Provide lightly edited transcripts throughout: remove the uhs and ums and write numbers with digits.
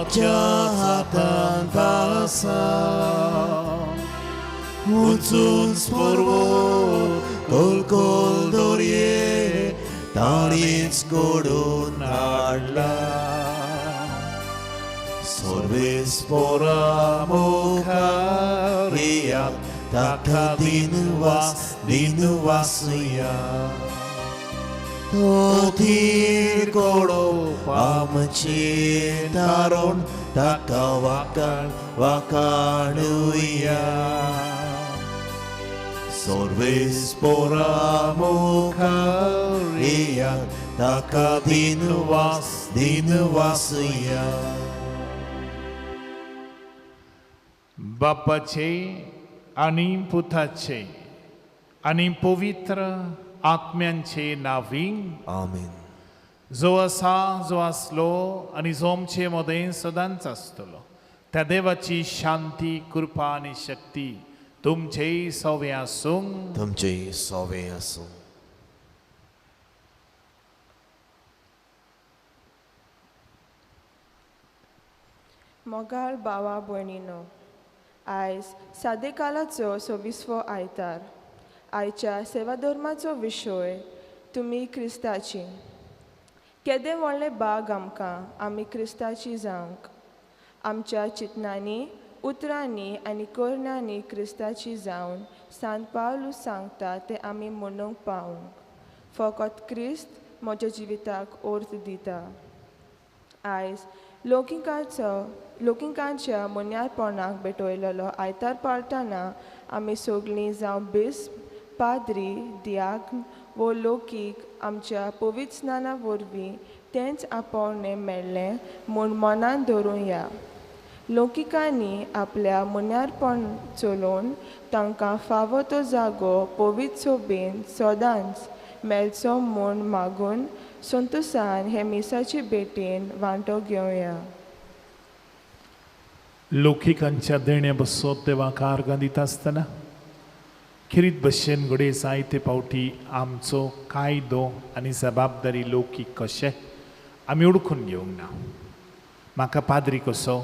तुझ्या हातांत आसा उंचून स्पोर्वो कोलकोल दोरये ताणीच घडोवन हाडला सोर्वेस्पोरा मुखार येयात ताका दिनवासुया तो तीर घडोवप आमचे दारोण ताका वाखाणुया सोर्वेस्पोरा मुखार येयात ताका दिनवासुया बापाचे आणि पुताचे आणि पवित्र आत्म्यांचे नावी आमेन. जो असा जो आसलो आणि जो आमचे मदें सदांच आसतलो त्या देवाची शांती कृपा आणि शक्ती तुमचे सवे आसूं तुमचे सवे आसूं. मोगाळ भावा भयणीनो, आयज सादे कालाचो सोविस्वो आयतार. आयच्या सेवाधर्माचो विशय तुमी क्रिस्ताची. केदें व्हडलें भाग आमकां आमी क्रिस्ताची जावंक. आमच्या चिंतनांनी उतरांनी आनी कर्णांनी क्रिस्ताची जावन सांत पावलू सांगता ते आमी म्हणूंक पावूंक. फकत क्रिस्त म्हज्या जिविताक अर्थ दिता. आयज लोकिकांच्या मुन्यारपणाक भेटोयलोलो आयतार पाळटना आमी सगळीं जावं बिस्प, पाद्री, दियाग्न वो लोकीक आमच्या पवित्र स्नाना वरवीं तेंच आपोवणें मेळ्ळें म्हूण मनान धरून या. लोकिकांनी आपल्या मुन्यारपण चलोवन तांकां फावो तो जागो पवित्र सोबेन सदांच मेळचो म्हूण मागून संतोशान हे मिसाचे भेटेन वांटो घेवया. लोकिकांच्या देण्या बसोत देवाक आर्गां दिता आसतना खिरीत भशेन घडये जायते पावटी आमचो कायदो आनी जबाबदारी लौकीक कशें आमी ओळखून घेवंक ना. म्हाका पाद्री कसो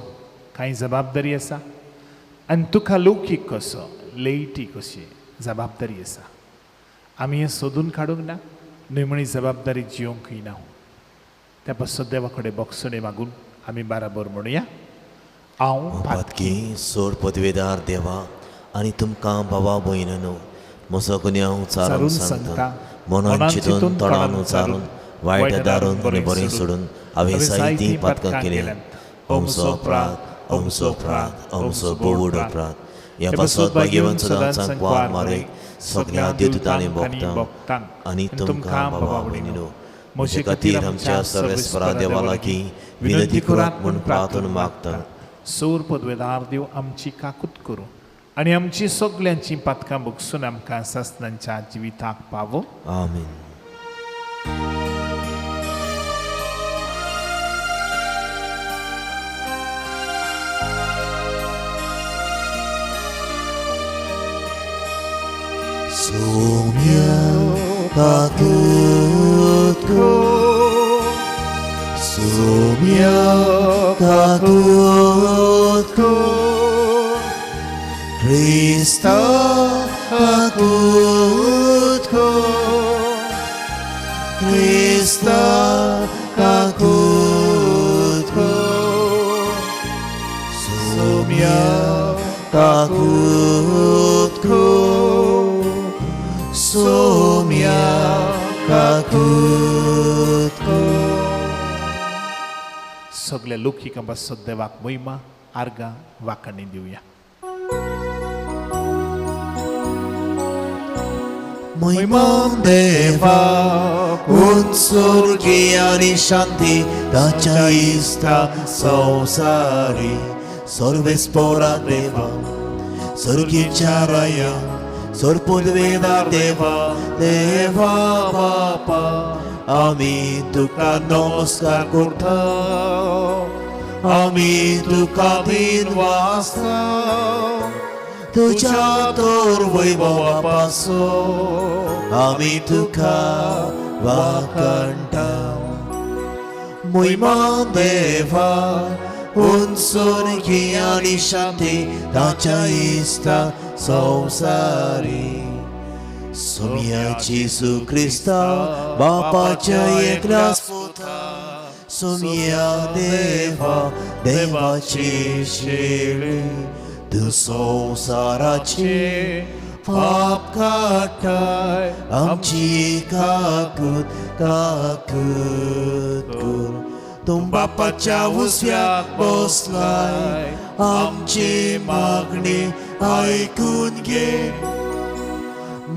कांय जबाबदारी आसा आनी तुका लौकीक कसो लेयटी कशी जबाबदारी आसा. आमी हें सोदून काडूंक ना निमणी जबाबदारी जिवंकय ना. त्या बसत देवा कडेन बोगसणे मागून आमी बाराबर म्हणुया. हांव पातकी सोड पदवेदार देवा आनी तुमकां बाबा भयणनो म्हजो गुन्यांव चारून सांगता. मनान चिंतून तोंडान उचारून वायट दारून आनी बरें सोडून हांवें जायतीं पातकां केल्यात. अमचो बोवड अपराध. ह्या पासत भाग्यवान सदांच वार मारेक सगळ्या देवदूतांनी भोगतां आनी तुमकां बाबा भयणीनो म्हजे खातीर आमच्या सर्वेस्परा देवा लागीं विनंती करात म्हूण प्रार्थना मागता. सोर पदवेदार देव आमची काकूत करूं आनी आमची सगळ्यांची पातकां भोगसून आमकां सासणांच्या जिविताक पावो. आमीन. Sumia kakutku, sumia kakutku, Krista kakutku, Krista kakutku, sumia kakutku. Sumia kakutku. सगळ्या लोकिकां बसत देवाक महिमा आर्गां वाखाणी दिवया. महिमा देवा उत्सुर्गी आनी शांती ताच्या इष्टा संवसारी सर्वेस्परा देवा सर्गीच्या राया सोर पदवेदार देवा देवा बापा आमी तुका नमस्कार करता. आमी तुका दिनवासता तुझ्या तोर वैभवा पासून आमी तुका वाखाणटा. महिमा देवा unsurgi ani shanti tacha ista संसारी Sumia Jesu Christa Bapaच्या एकल्याच पुता Sumia Deva देवाची शेळी तू संसाराचे पाप काटाय आमची काकूत कर तुम बापाच्या उजव्यात बसलाय आमची मागणी ऐकून घे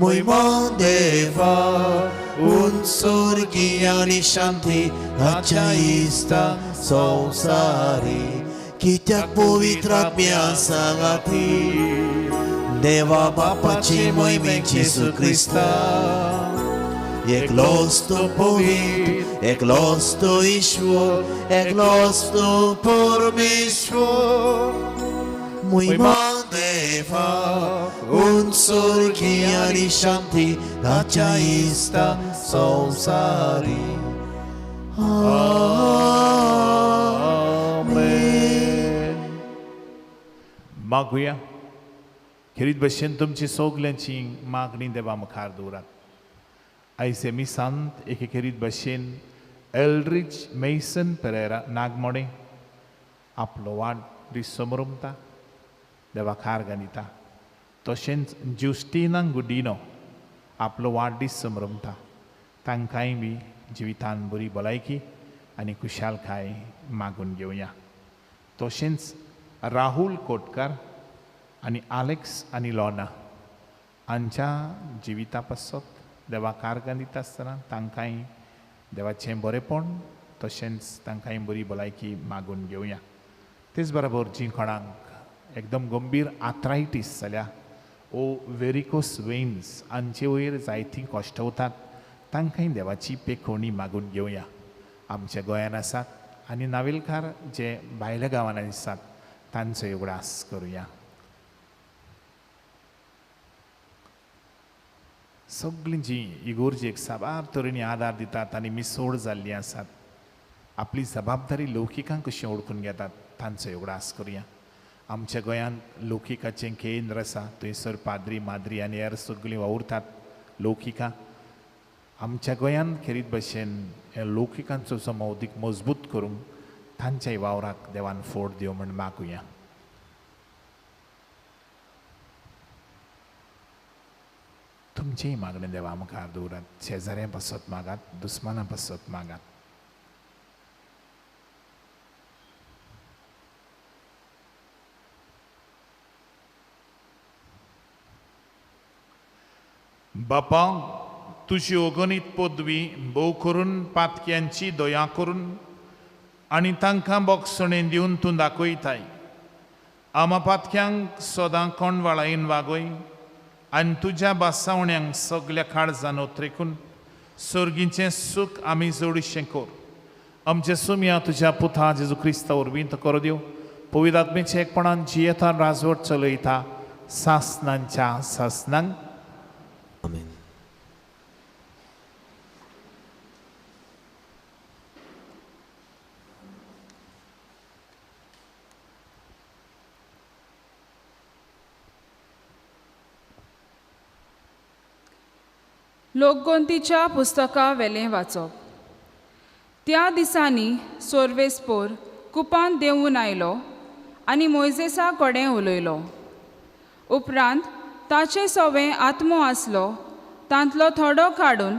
Moimon Deva, unsurgi ani shanti, tacha ista संसारी कित्याक पवित्रात्म्या सांगाती देवा बापाची मोहिमेक जेसू क्रिस्ता एकलोच तो पवित्र एकलोच तो ईश्वर एकलोच तो परमेश्वर मोहिमन Deva, unsurgi ani shanti, tacha ista संसारी Amen. मागूया खेरीत भशेन तुमची सगल्यांची मागणी देवा मुखार दवरात आयचे मी सांत एके खेरीत भशेन एल्ड्रिच मेसन पेरेरा नागमोडे आपलो वाडदीस समारंभता देवा खारगानिता तशेंच जुस्टिना गुडिनो आपलो वाडदीस समारंभता तांकांय बी जिवितान बरी भलायकी आनी खुशालकाय मागून घेवया तशेंच राहुल कोटकार आनी आलेक्स आनी लॉना हांच्या जिविता पासत देवा कारगानिता आसतना तांकांय देवाचें बरेपण तशेंच तांकांय बरी भलायकी मागून घेवया तेच बरोबर जी कोणाक एकदम गंभीर आर्थरायटीस जाल्या ओ वेरिकोस वेन्स हांचे वयर जायतीं कश्ट वतात तांकांय देवाची पेखोवणी मागून घेवया आमच्या गोंयांत आसात आनी नावेलकार जे भायल्या गांवांनी आसात तांचो उगडास करुया सगळीं जी इगोर्जेक साबार तरेनी आदार दितात आनी मिसोड जाल्लीं आसात आपली जबाबदारी लौकिकांक कशी ओळखून घेतात तांचो उगडास करुया आमच्या गोंयांत लौकिकाचें केंद्र आसा थंयसर पाद्री माद्री आनी हेर सगळीं वावुरतात लौकिकां आमच्या गोंयांत खेरीत भशेन लौकिकांचो समूह अदीक मजबूत करूंक तांच्याय वावराक देवान फोड दिवं म्हण मागुया तुमचेय मागणे देवा मुखार दवरात शेजाऱ्यां पासत मागात दुस्मानां पासत मागात बापा तुजी ओगोनीत पदवी भोव करून पातक्यांची दया करून आनी तांकां बोगसणें दिवन तूं दाखयताय आमा पातक्यांक सदां कोणवाळायेन वागय आनी तुज्या बासावण्यांक सगल्या काळजान ओत्रेकून सर्गीचें सूख आमी जोडीशें कोर आमचे सुम्या तुज्या पुता जेजू क्रिस्ता वरवीं तो करो दिव पवित्र आत्मेच्या एकपणान जियेता राजवट चलयता सासनांच्या सासनांक Amen. लोकगोंतीच्या पुस्तका वेलें वाचप त्या दिसांनी सोर्वेस्पोर कुपांत देंवून आयलो आनी मोइजेसा कडेन उलयलो उपरांत ताचे सवें आत्मो आसलो तांतलो थोडो काडून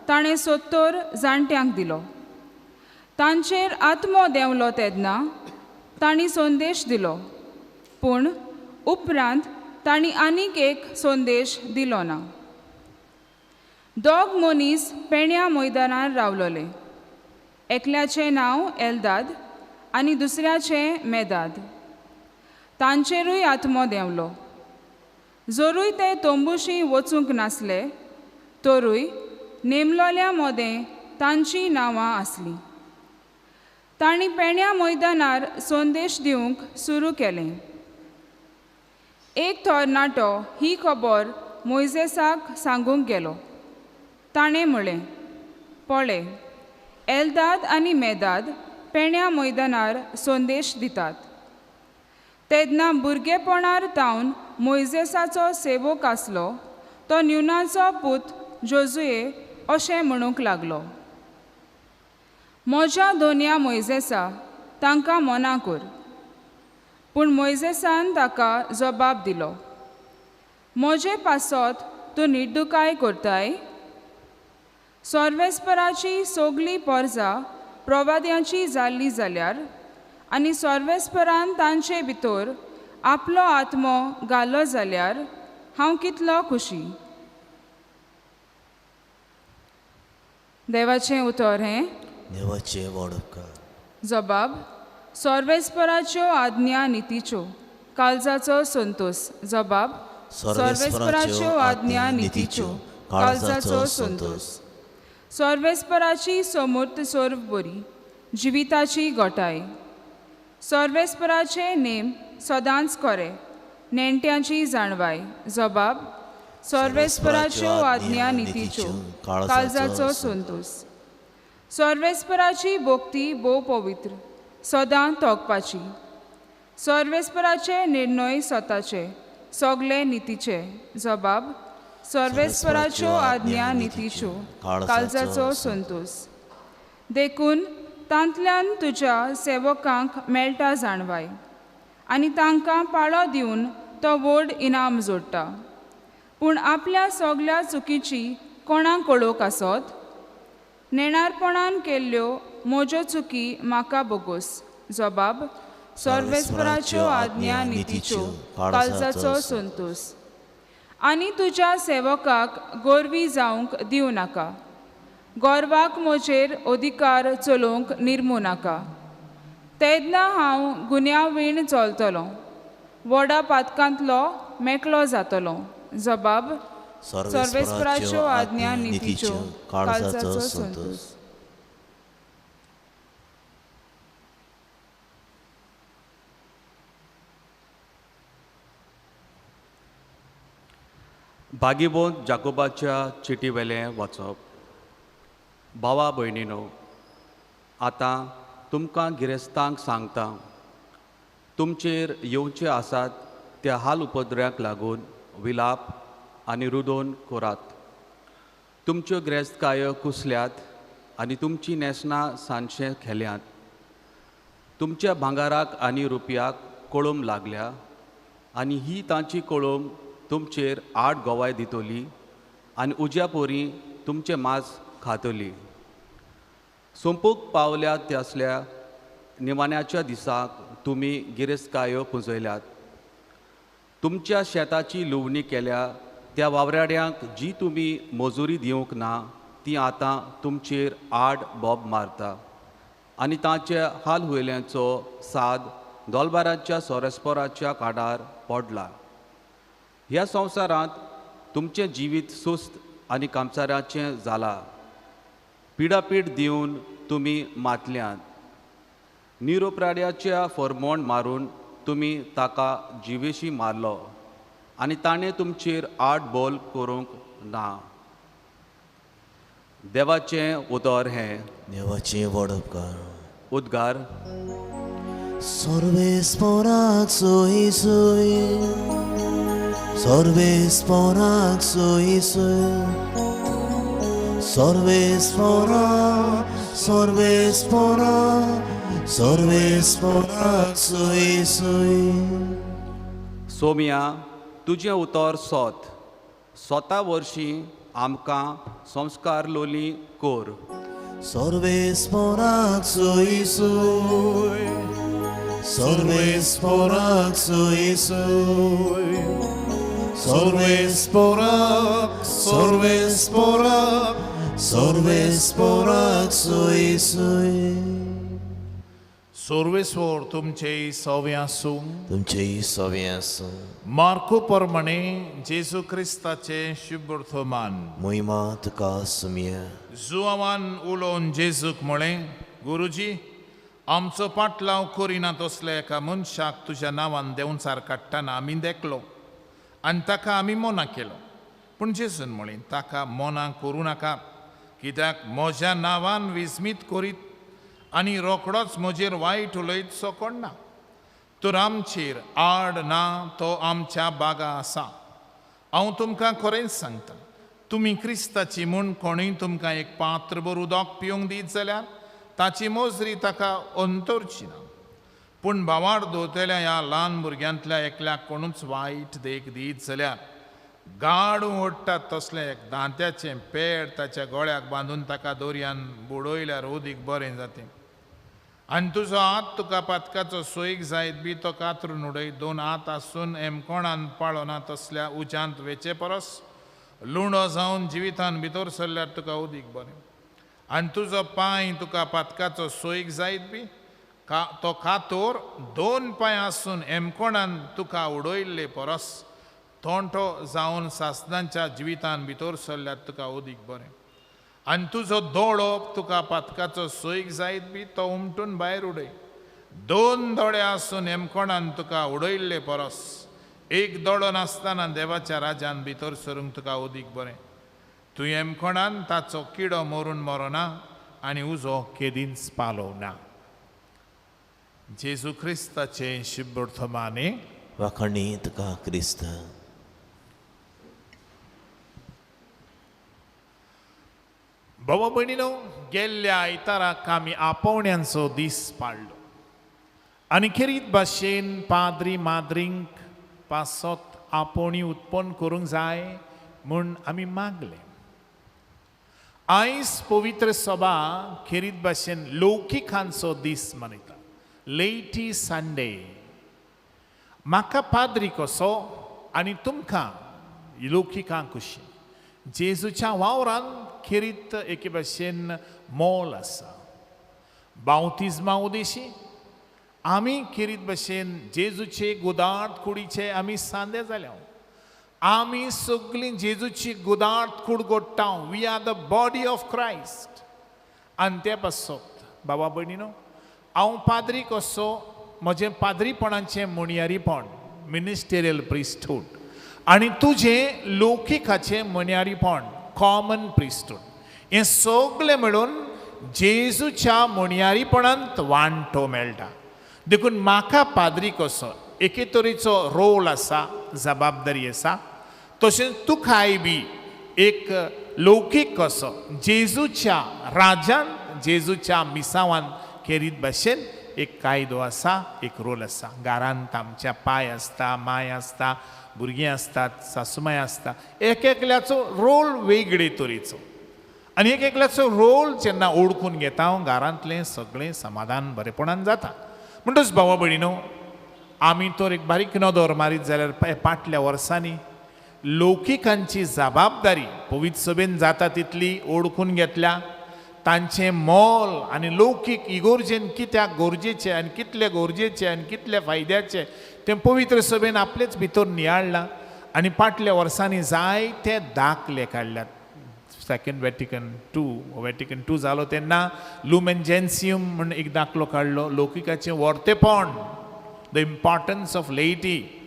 ताणें 70 जाणट्यांक दिलो तांचेर आत्मो देंवलो तेन्ना तांणी संदेश दिलो पूण उपरांत तांणी आनीक एक संदेश दिलो ना दोग मनीस पेण्या मैदानार रावलोले एकल्याचें नांव एल्दाद आनी दुसऱ्याचें मेदाद तांचेरूय आत्मो देंवलो जोरूय ते तोंबुशी वचूंक नासले तोरूय नेमलोल्या मोदें तांचीं नांवां आसलीं तांणी पेण्या मैदानार संदेश दिवंक सुरू केलें एक तरणाटो ही खबर मोइजेसाक सांगूंक गेलो ताणें म्हळें पळय एल्दाद आनी मेदाद पेण्या मैदानार संदेश दितात. तेदना भुरगेपणार तावन मोइजेसाचो सेवक आसलो तो न्यूनाचो पूत जोजुये अशें म्हणूंक लागलो, म्हज्या दोनया मोइजेसा तांकां मना कर. पूण मोइजेसान ताका जबाब दिलो, म्हजे पासत तूं निर्दुकाय करताय? सर्वेस्पराची सगळी परजा प्रवाद्यांची जाल्ली जाल्यार आनी सर्वेस्परान तांचे भितर आपलो आत्मो घालो जाल्यार हांव कितलो खुशी. देवाचें उतर हें. देवाचे व्हड उपकार. जबाब सर्वेस्पराच्यो आज्ञा नितीच्यो काळजाचो संतोष. जबाब सर्वेस्पराच्यो आज्ञा नितीच्यो काळजाचो संतोष. सर्वेस्पराची समूर्त सर्व बरी जिविताची घोटाय. सर्वेस्पराचे नेम सदांच खरे नेणट्यांची जाणवाय. जबाब सर्वेस्पराच्यो आज्ञा नितीच्यो काळजाचो संतोष. सर्वेस्पराची भोक्ती भोव पवित्र सदां तोगपाची. सर्वेस्पराचे निर्णय स्वताचे सगळे नितीचे. जबाब सर्वेस्पराच्यो आज्ञा नितीच्यो काळजाचो संतोष. देखून तांतल्यान तुज्या सेवकांक मेळटा जाणवाय आनी तांकां पाळो दिवन तो व्हड इनाम जोडटा. पूण आपल्या सगळ्या चुकीची कोणाक कळोवंक आसत? नेणारपणान केल्ल्यो म्हज्यो चुकी म्हाका बोगोस. जबाब सर्वेस्पराच्यो आज्ञा नितीच्यो काळजाचो संतोष. आनी तुज्या सेवकाक गोरवी जावंक दिवं नाका. गोरवाक म्हजेर अधिकार चलोवंक निर्मू नाका. तेदना हांव गुन्यांवीण चलतलों, व्हडा पातकांतलो मेकळो जातलों. जबाब सर्वेस्पराच्यो आज्ञा नितीच्यो काळजाचो संतोष. भागीबोध जाकोबाच्या चिटी वेलें वाचप. भावा भयणीनो, आतां तुमकां गिरेस्तांक सांगता, तुमचेर येवचे आसात त्या हाल उपद्र्याक लागून विलाप आनी रुदोन करात. तुमच्यो गिरेस्तकायो कुसल्यात आनी तुमची नेसनां सांजशें खेल्यांत. तुमच्या भांगाराक आनी रुपयाक कळम लागल्या आनी ही तांची कळम तुमचेर 8 गोवाय दितली आनी उज्या पोरी तुमचें मांस खातली. सोंपूक पावल्या त्यासल्या निमाण्याच्या दिसाक तुमी गिरेस्तकायो पुंजयल्यात. तुमच्या शेताची लुवणी केल्या त्या वावराड्यांक जी तुमी मजुरी दिवंक ना ती आतां तुमचेर 8 बोब मारता आनी तांच्या हाल हुयल्यांचो साद दोलबाराच्या सोरेस्पोराच्या काडार पडला. ह्या संवसारांत तुमचें जिवीत सुस्त आनी कामसाराचें जालां. पिडापीड दिवन तुमी मातल्यांत. निरोप्राड्याच्या फॉर्मोण मारून तुमी ताका जिवेशी मारलो आनी ताणें तुमचेर 8 बोल करूंक ना. देवाचें उतर हें. देवाचे व्हड उपकार. उद्गार. सर्वेस्पराक सोय सोय, सर्वेस्पराक सोय सोय, सर्वेस्पराक सर्वेस्पराक सर्वेस्पराक सोय सोय. सोम्या, तुजें उतर सोत. स्वता वर्शीं आमकां संस्कार लोली कोर. सर्वेस्पराक सोय सोय, सर्वेस्पराक सोय सोय, सर्वेस्पराक सर्वेस्पराक सर्वेस्पराक सोय सोय. सर्वेस्वर तुमचे सवे आसूं. तुमचे सवे आसूं. मार्को प्रमाणे जेजू क्रिस्ताचे शुभ वर्तमान. मोहिमा तुका सुमिया. जुआवान उलोवन जेजूक म्हळें, गुरुजी, आमचो पाटलाव करिना तसल्या एका मनशाक तुज्या नांवान देंवचार काडटना आमी देखलो आनी ताका आमी मना केलो. पूण जेजून म्हळें, ताका मना करूं नाका, कित्याक म्हज्या नांवान विस्मीत करीत आनी रोखडोच म्हजेर वायट उलयतसो कोण ना. तर आमचेर आड ना तो आमच्या बागा आसा. हांव तुमकां खरेंच सांगता, तुमी क्रिस्ताची म्हूण कोणूय तुमकां एक पात्रभर उदक पिवंक दीत जाल्यार ताची मोजरी ताका अंतरची ना. पूण भावार दोतल्या ह्या ल्हान भुरग्यांतल्या एकल्याक कोणूच वायट देख दीत जाल्यार गाडूं ओडटात तसलें एक दांत्याचें पेड ताच्या गळ्याक बांदून ताका दोरयान बुडयल्यार उदीक बरें जातें. आनी तुजो हात तुका पातकाचो सोयीक जायत बी तो कातरून उडय. दोन हात आसून एमकोणान पाळना तसल्या उज्यांत वेचे परस लुणो जावन जिवितान भितर सरल्यार तुका उदीक बरें. आनी तुजो पांय तुका पातकाचो सोयीक जायत बी तो कातोर दोन पांय आसून एमकोणान तुका उडयल्ले परस तोंटो जावन सासणांच्या जिवितान भितर सरल्यार तुका उदीक बरें. आनी तुजो दोळो तुका पातकाचो सोयीक जायत बी तो उमटून भायर उडय. दोन दोळे आसून एमकोणान तुका उडयल्ले परस एक दोळो नासतना देवाच्या राज्यान भितर सरूंक तुका उदीक बरें. तूं एमकोणान ताचो किडो मरून मरोना आनी उजो केदींच पालोवना. जेजू क्रिस्ताचे शुभवर्तमाने वाखणी तुका क्रिस्त. भावा भयणीनो, गेल्ल्या आयताराक आमी आपोवण्यांचो दीस पाळ्ळो आनी खेरीत भाशेन पाद्री माद्रींक पासत आपोवणी उत्पन्न करूंक जाय म्हूण आमी मागले. आयज पवित्र सभा खेरीत भाशेन लौकिकांचो दीस मनयता, लेटी संडे. म्हाका पाद्री कसो आनी तुमकां लौकिकांक कशी जेजूच्या वावरान खेरीत एके भाशेन मोल आसा. बावतिजमा उदेशी आमी खेरीत भाशेन जेजूचे गुदार्थ कुडीचे आमी सांदे जाल्या. आमी सगळीं जेजूची गुदार्थ कूड घोडटा. We are the body of Christ. आनी ते पासत बाबा भयणीनो, हांव पाद्री कसो म्हजें पाद्रीपणाचें मुनियारीपण मिनिस्टेरियल प्रिस्टहूड आनी तुजें लौकिकाचें मुनियारीपण कॉमन प्रिस्टहूड हें सगळें मेळून जेजूच्या मुनियारीपणांत वांटो मेळटा. देखून म्हाका पाद्री कसो एके तरेचो रोल आसा, जबाबदारी आसा. तशेंच तुकाय बी एक लौकीक कसो जेजूच्या राज्यान जेजूच्या मिसावान खेरीत भाशेन एक कायदो आसा, एक रोल आसा. घरांत आमच्या पाय आसता, माय आसता, भुरगीं आसतात, सासूमाय आसता. एक एकल्याचो रोल वेगळे तरेचो आनी एक एकल्याचो रोल जेन्ना ओळखून घेता घरांतलें सगळें समाधान बरेपणान जाता. म्हणटच भावा भयणीनो, आमी तर एक बारीक नदर मारीत जाल्यार फाटल्या वर्सांनी लौकिकांची जबाबदारी पवित्र सभेन जाता तितली ओळखून घेतल्या. तांचें मोल आनी लौकीक इगोर्जेन कित्याक गरजेचें आनी कितले गरजेचें आनी कितले फायद्याचें तें पवित्र सभेन आपलेच भितर नियाळ्ळां आनी फाटल्या वर्सांनी जायते दाखले काडल्यात. सेकंड वेटिकन टू जालो तेन्ना लुमेन जेन्सियम म्हण एक दाखलो काडलो, लौकिकाचें वर्तेपण, द इम्पॉर्टन्स ऑफ लेटी.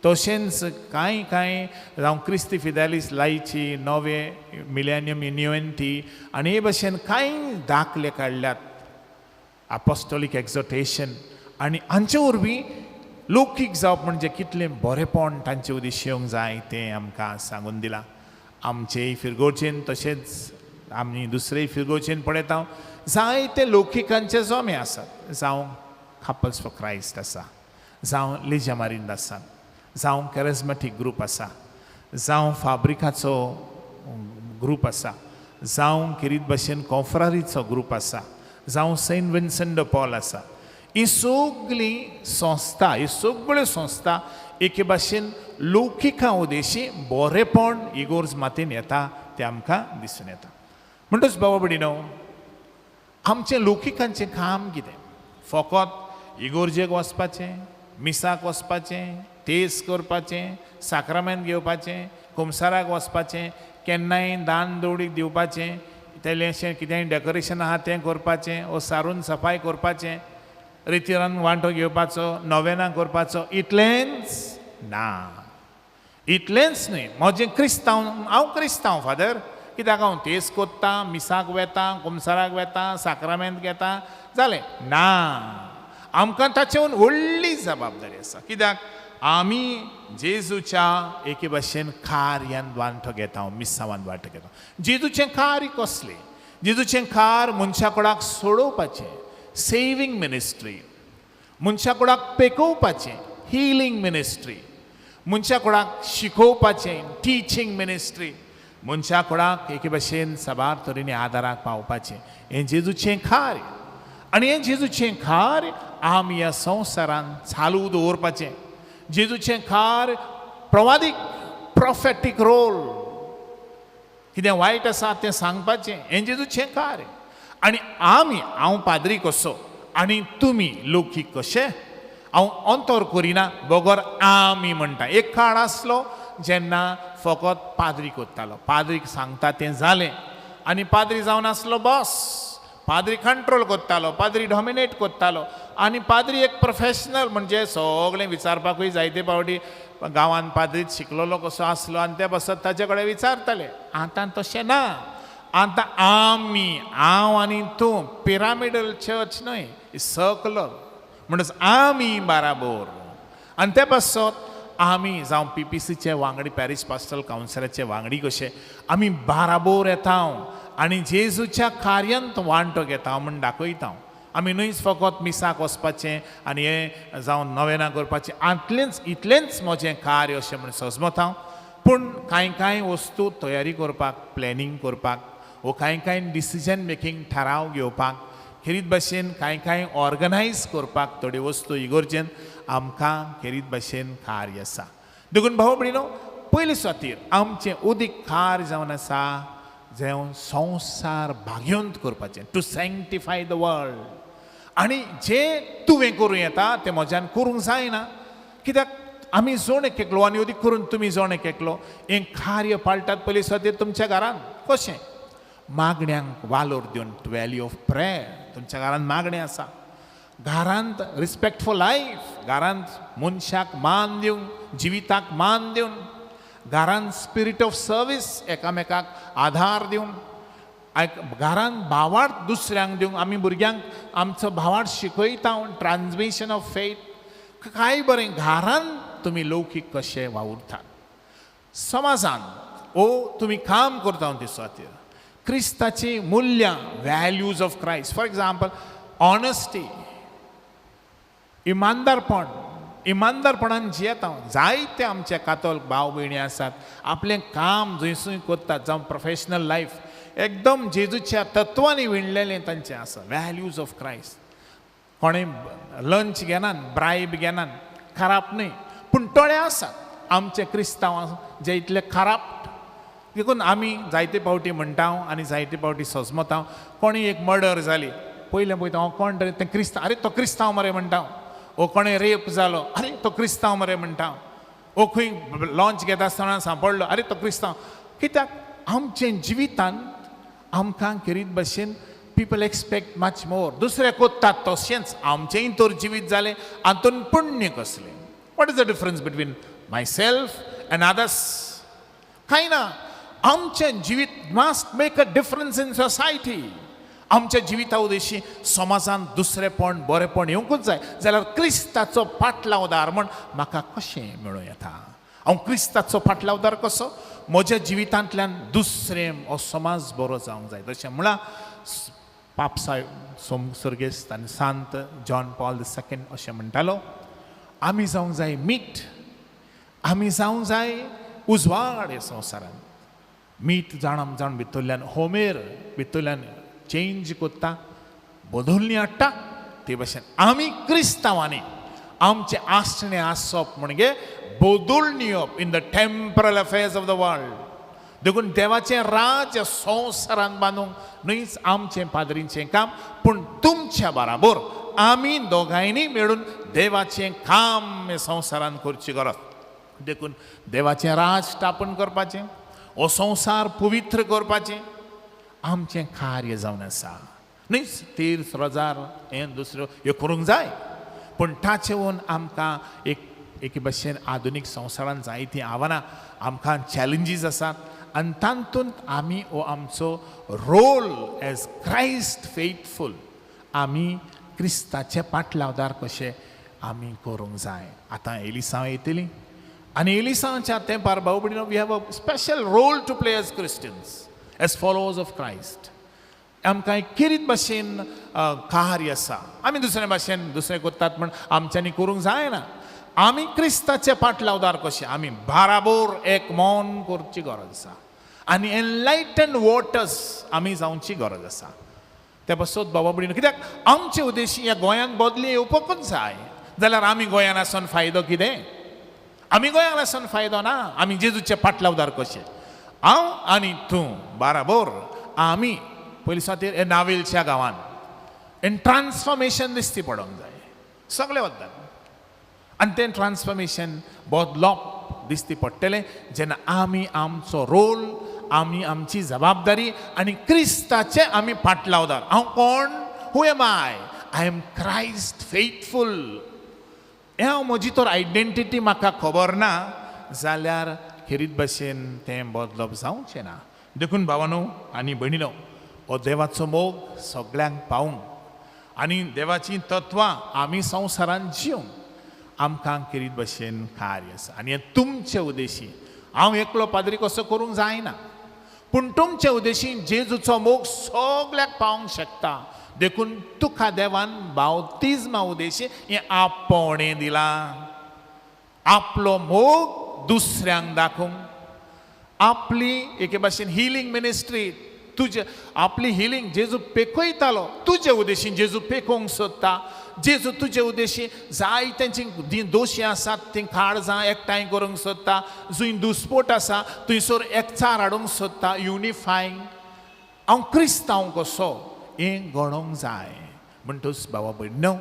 तशेंच कांय जावं क्रिस्ती फिदेलिस लायची नवे मिलेनियम इन्युएंटी आनी हे भशेन कांय दाखले काडल्यात. अपोस्टोलीक एक्झॉटेशन आनी हांचे वरवीं लौकीक जावप म्हणजे कितलें बरेपण तांचे उदेश येवंक जाय तें आमकां सांगून दिलां. आमचेय फिरगोचेन तशेंच आमी दुसरेय फिरगोचेन पळयता जायते लौकिकांचे जोमे आसात. जावं कपल्स फॉर क्रायस्ट आसा, जावं लेजा मारिंद आसा, जावं कॅरिझमॅटीक ग्रूप आसा, जावं फाब्रिकाचो ग्रूप आसा, जावं खेरीत भाशेन कॉन्फ्रारीचो ग्रूप आसा, जावं सेंट विन्संट द पॉल आसा. ही सगळीं संस्था, ही सगळ्यो संस्था एके भाशेन लौकिका उदेशी बरेपण इगोर्ज मातेन येता तें आमकां दिसून येता. म्हणटच बाबा भयणीनो, आमचें लौकिकांचें काम कितें? फकत इगोर्जेक वचपाचें, मिसाक वचपाचें, तेस करपाचें, साक्रामेंत घेवपाचें, कुमसाराक वचपाचें, केन्नाय दान दवडीक दिवपाचें, तेलेशें कितेंय डेकोरेशन आहा तें करपाचें, वो सारून सफाई करपाचें, रितीरान वांटो घेवपाचो, नोवेना करपाचो, इतलेंच ना. इतलेंच न्ही. म्हजें क्रिस्तांव, हांव क्रिस्तांव फादर, कित्याक हांव तेच कोत्ता मिसाक वेता कुमसाराक वेता साक्रामेंत घेता जालें ना आमकां ताचेवन व्हडली जबाबदारी आसा कित्याक आमी जेजूच्या एके भाशेन कार्यान वांटो घेता हांव मिसावान वांटो घेता जेजूचें कार्य कसलें जेजूचें कार्य मनशा कोणाक सोडोवपाचें सेविंग मिनिस्ट्री मनशा कोणाक पेकोवपाचें हिलींग मिनिस्ट्री मनशा कोणाक शिकोवपाचें टिचींग मिनिस्ट्री मनशा कोणाक एके भाशेन साबार तरेनी आदाराक पावपाचें हें जेजूचें कार्य आनी हें जेजूचें कार्य आमी ह्या संवसारान चालू दवरपाचें जेजूचें कार्य प्रवादीक प्रॉफेटीक रोल कितें वायट आसा तें सांगपाचें हें जेजूचें कार्य आनी आमी हांव पाद्री कसो आनी तुमी लौकीक कशे हांव अंतर करिना बगर आमी म्हणटा एक काळ आसलो जेन्ना फकत पाद्री कोत्तालो पाद्रीक सांगता तें जालें आनी पाद्री जावन आसलो बॉस पाद्री कंट्रोल कोत्तालो पाद्री डॉमिनेट कोत्तालो आनी पाद्री एक प्रोफेशनल म्हणजे सगळें विचारपाकूय जायते फावटी गांवांत पाद्रीच शिकलेलो कसो आसलो आनी ते बसत ताचे कडेन विचारताले आतां तशें ना आतां आमी हांव आनी तूं पिरामिडल चर्च न्हय सर्कुलर म्हणटच आमी बाराबोर आनी ते बसत आमी जावं PPCचे वांगडी पॅरीश पास्टल कावन्सिलाचे वांगडी कशे आमी बाराबोर येता आनी जेजूच्या कार्यांत वांटो घेता म्हूण दाखयता आमी न्हयच फकत मिसाक वचपाचें आनी हें जावं नवेना करपाचें इतलेंच म्हजें कार्य अशें म्हूण सजमत पूण कांय वस्तू तयारी करपाक प्लॅनिंग करपाक वो कांय डिसिजन मेकींग थाराव घेवपाक खेरीत भाशेन कांय ऑर्गनायज करपाक थोड्यो वस्तू इगोर्जेन आमकां खेरीत भाशेन कार्य आसा देखून भाव भयणीनो पयले सुवातेर आमचें उदीक कार्य जावन आसा जें संवसार भाग्यवंत करपाचें टू सॅंक्टिफाय द वर्ल्ड आनी जें तुवें करूं येता तें म्हज्यान करूंक जायना कित्याक आमी जोण एक एकलो आनी उदीक करून तुमी जोण एक एकलो हें कार्य पाळटात पयले सुवातेर तुमच्या घरान कशें मागण्यांक वालोर दिवन व्हॅल्यू ऑफ प्रेयर तुमच्या घरान मागणें आसा घरांत रिस्पेक्टफूल लायफ घरांत मनशाक मान दिवंक जिविताक मान दिवन घरांत स्पिरीट ऑफ सर्वीस एकामेकाक आधार दिवन घरांत भावार्थ दुसऱ्यांक दिवंक आमी भुरग्यांक आमचो भावार्थ शिकयता ट्रान्समिशन ऑफ फेथ काय बरें घरांत तुमी लौकीक कशें वावुरतात समाजांत ओ तुमी काम करता ते सुवातेर क्रिस्ताची मुल्यां values of Christ for example honesty इमानदारपणान जियेता जायते आमचे कातोल भाव भयणी आसात आपलें काम जंयसूय कोत्तात जावं प्रोफेशनल लायफ एकदम जेजूच्या तत्वांनी विणलेलें तांचें आसा व्हॅल्यूज ऑफ क्रायस्ट कोणें लंच घेनात ब्रायब घेनात खराब न्हय पूण थोडे आसात आमचे क्रिस्तांव जे इतले खराब देखून आमी जायते फावटी म्हणटा आनी जायते फावटी सजमता कोणी एक मर्डर जाली पयलें पळयता हांव कोण रे तें क्रिस्तांव आरे तो क्रिस्तांव मरे म्हणटा ओ कोणें रेप जालो आरे तो क्रिस्तांव मरे म्हणटा ओ खंय लॉंच घेता आसतना सांपडलो आरे तो क्रिस्तांव कित्याक आमचे जिवितांत आमकां खेरीत भाशेन पीपल एक्सपेक्ट मच मोर दुसरे कोत्तात तशेंच आमचेंय तर जिवीत जालें हातून पुण्य कसलें what is the difference between my self end others कांय ना आमचें जिवीत must make a difference in society आमच्या जिविता उदेशी समाजांत दुसरेपण बरेपण येवंकूच जाय जाल्यार क्रिस्ताचो फाटलावदार म्हण म्हाका कशें मेळूं येता हांव क्रिस्ताचो फाटलावदार कसो म्हज्या जिवितांतल्यान दुसरें हो समाज बरो जावंक जाय तशें म्हळ्यार पापसाय सर्गेस्त आनी सांत जॉन पॉल II अशें म्हणटालो आमी जावंक जाय मीठ आमी जावंक जाय उजवाड ह्या संवसारांत मीठ जाण भितरल्यान होमेर भितरल्यान चेंज कोत्ता बदलणी हाडटा ते भाशेन आमी क्रिस्तांवांनी आमचें आसणें आसप म्हणजे बदलणी येवप in the temporal affairs of the world देखून देवाचें राज संवसारांत बांदूंक न्हयच आमचें पाद्रींचें काम पूण तुमच्या बराबर आमी दोगांयनी मेळून देवाचें काम हे संवसारांत करची गरज देखून देवाचें राज स्थापन करपाचें हो संवसार पवित्र करपाचें आमचें कार्य जावन आसा न्हयच तीर्थ रोजार हें दुसऱ्यो ह्यो करूंक जाय पूण ताचे वोन आमकां एक भाशेन आधुनीक संवसारांत जायतीं आव्हानां आमकां चॅलेंजीस आसात आनी तातूंत आमी हो आमचो रोल एज क्रायस्ट फेथफूल आमी क्रिस्ताचे पाटलावदार कशे आमी करूंक जाय. आतां एलिसांव येतली आनी एलिसांवच्या तेंपार भाव भयणीनो we have a special role to play as Christians as followers of Christ. आमकां एक किरीत भाशेन कार्य आसा. आमी दुसरे भाशेन दुसरे करतात म्हण आमच्यांनी करूंक जायना. आमी क्रिस्ताचे पाटलावदार कशे आमी बाराबोर एक मौन करची गरज आसा आनी एनलायटन वॉटर्स आमी जावची गरज आसा. ते बसत बाबा भयणीनो कित्याक आमचे उद्देश ह्या गोंयांत बदली येवपाकूच जाय जाल्यार आमी गोंयांत आसून फायदो कितें. आमी गोंयांत आसून फायदो ना. आमी जेजूचे पाटलावदार कशे हांव आनी तूं बाराबोर आमी पयलीं सुवातेर हे नावेलच्या गांवांत एन ट्रान्सफॉर्मेशन दिसती पडोंक जाय सगळे वद्दान आनी तें ट्रान्सफॉर्मेशन बदलप दिसती पडटलें जेन्ना आमी आमचो रोल आमी आमची जबाबदारी आनी क्रिस्ताचे आमी पाटलावदार. हांव कोण हू एम आय एम क्रायस्ट फेथफूल. हें हांव म्हजी तर आयडेंटिटी म्हाका खबर ना जाल्यार खेरीत भाशेन तें बदलप जावचें ना. देखून भावानो आनी भयणीनो हो देवाचो मोग सगळ्यांक पावूंक आनी देवाची तत्वां आमी संवसारांत जिवंक आमकां किरीत भाशेन कार्य आसा. आनी हें तुमचे उद्देशी हांव एकलो पाद्री कसो करूंक जायना पूण तुमचे उद्देशीन जेजूचो मोग सगळ्याक पावोंक शकता. देखून तुका देवान बावतिजमा उद्देशी हें आपोवणें दिलां. आपलो मोग दुसऱ्यांक दाखोवंक आपली एके भाशेन हिलींग मिनिस्ट्री तुजे आपली हिलींग जेजू पेखयतालो तुजे उद्देशीन जेजू पेखोवंक सोदता. जेजू तुजे उद्देशी जाय तेंची दोशी आसात तीं काळजां एकठांय करूंक सोदता. जंय दुस्पोट आसा थंयसर एकचार हाडूंक सोदता. युनिफायंग हांव क्रिस्तांव कसो हें घडोवंक जाय. म्हणटच बाबा भयणीनो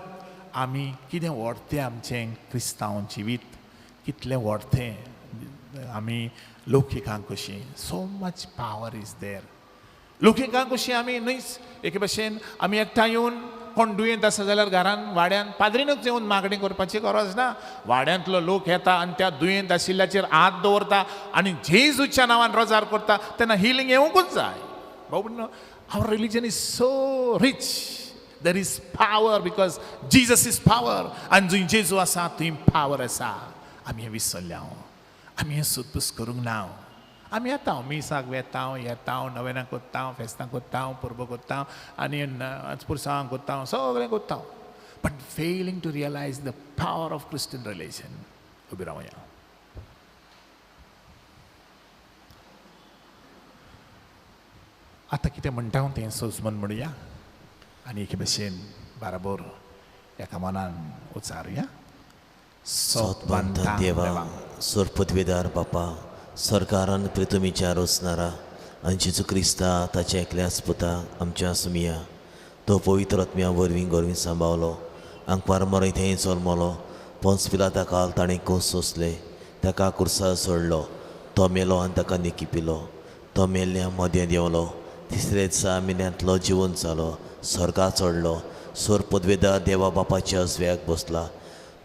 आमी कितें व्हरतें आमचें क्रिस्तांव जिवीत कितलें व्हरतें आमी लौकिकांक कशीं so much power is there. लौकिकांक कशीं आमी न्हयच एके भाशेन आमी एकठांय येवन कोण दुयेंत आसा जाल्यार घरान वाड्यान पाद्रीनूच येवन मागणी करपाची गरज ना. वाड्यांतलो लोक येता आनी त्या दुयेंत आशिल्ल्याचेर हात दवरता आनी जेजूच्या नांवान रोजार करता तेन्ना हिलींग येवंकूच जाय. भाऊ भयणीनो our religion is so rich. There is power because Jesus is power. And जंय जेजू आसा थंय पावर आसा. आमी हें विसरल्या. आमी हें सुदपूस करूंक ना. आमी येता मिसाक येता नवेनां कोत्ता फेस्तां कोत्ता पुर्ब कोत्ता आनी पुरसांग कोत्ता सगळें कोत्ता but failing to realise the power of Christian religion. उबी रावया. आतां कितें म्हणटा हांव तें सोजमन म्हणुया आनी एके भशेन बाराबोर एका मनान उचारुया. सोतवंत देवा सोरपदवेदार बापा सरकारान प्रितुमीच्या रोसनारा आनी जेजू क्रिस्ता ताच्या एकल्याच पुता आमच्या सुमिया तो पवित्र आत्म्या वरवीं गोरवीं सांबाळलो आंकवार मरे थंय जल्मलो पोंच पिलाता काल ताणें कोस सोंसले ताका कुर्सा सोडलो तो मेलो आनी ताका निकिपिलो तो मेल्ल्या मदें देंवलो तिसरे दिसा मिन्यांतलो जिवन जालो स्वर्गाक चडलो सोर पदवेदार देवा बापाच्या अस्व्याक बसला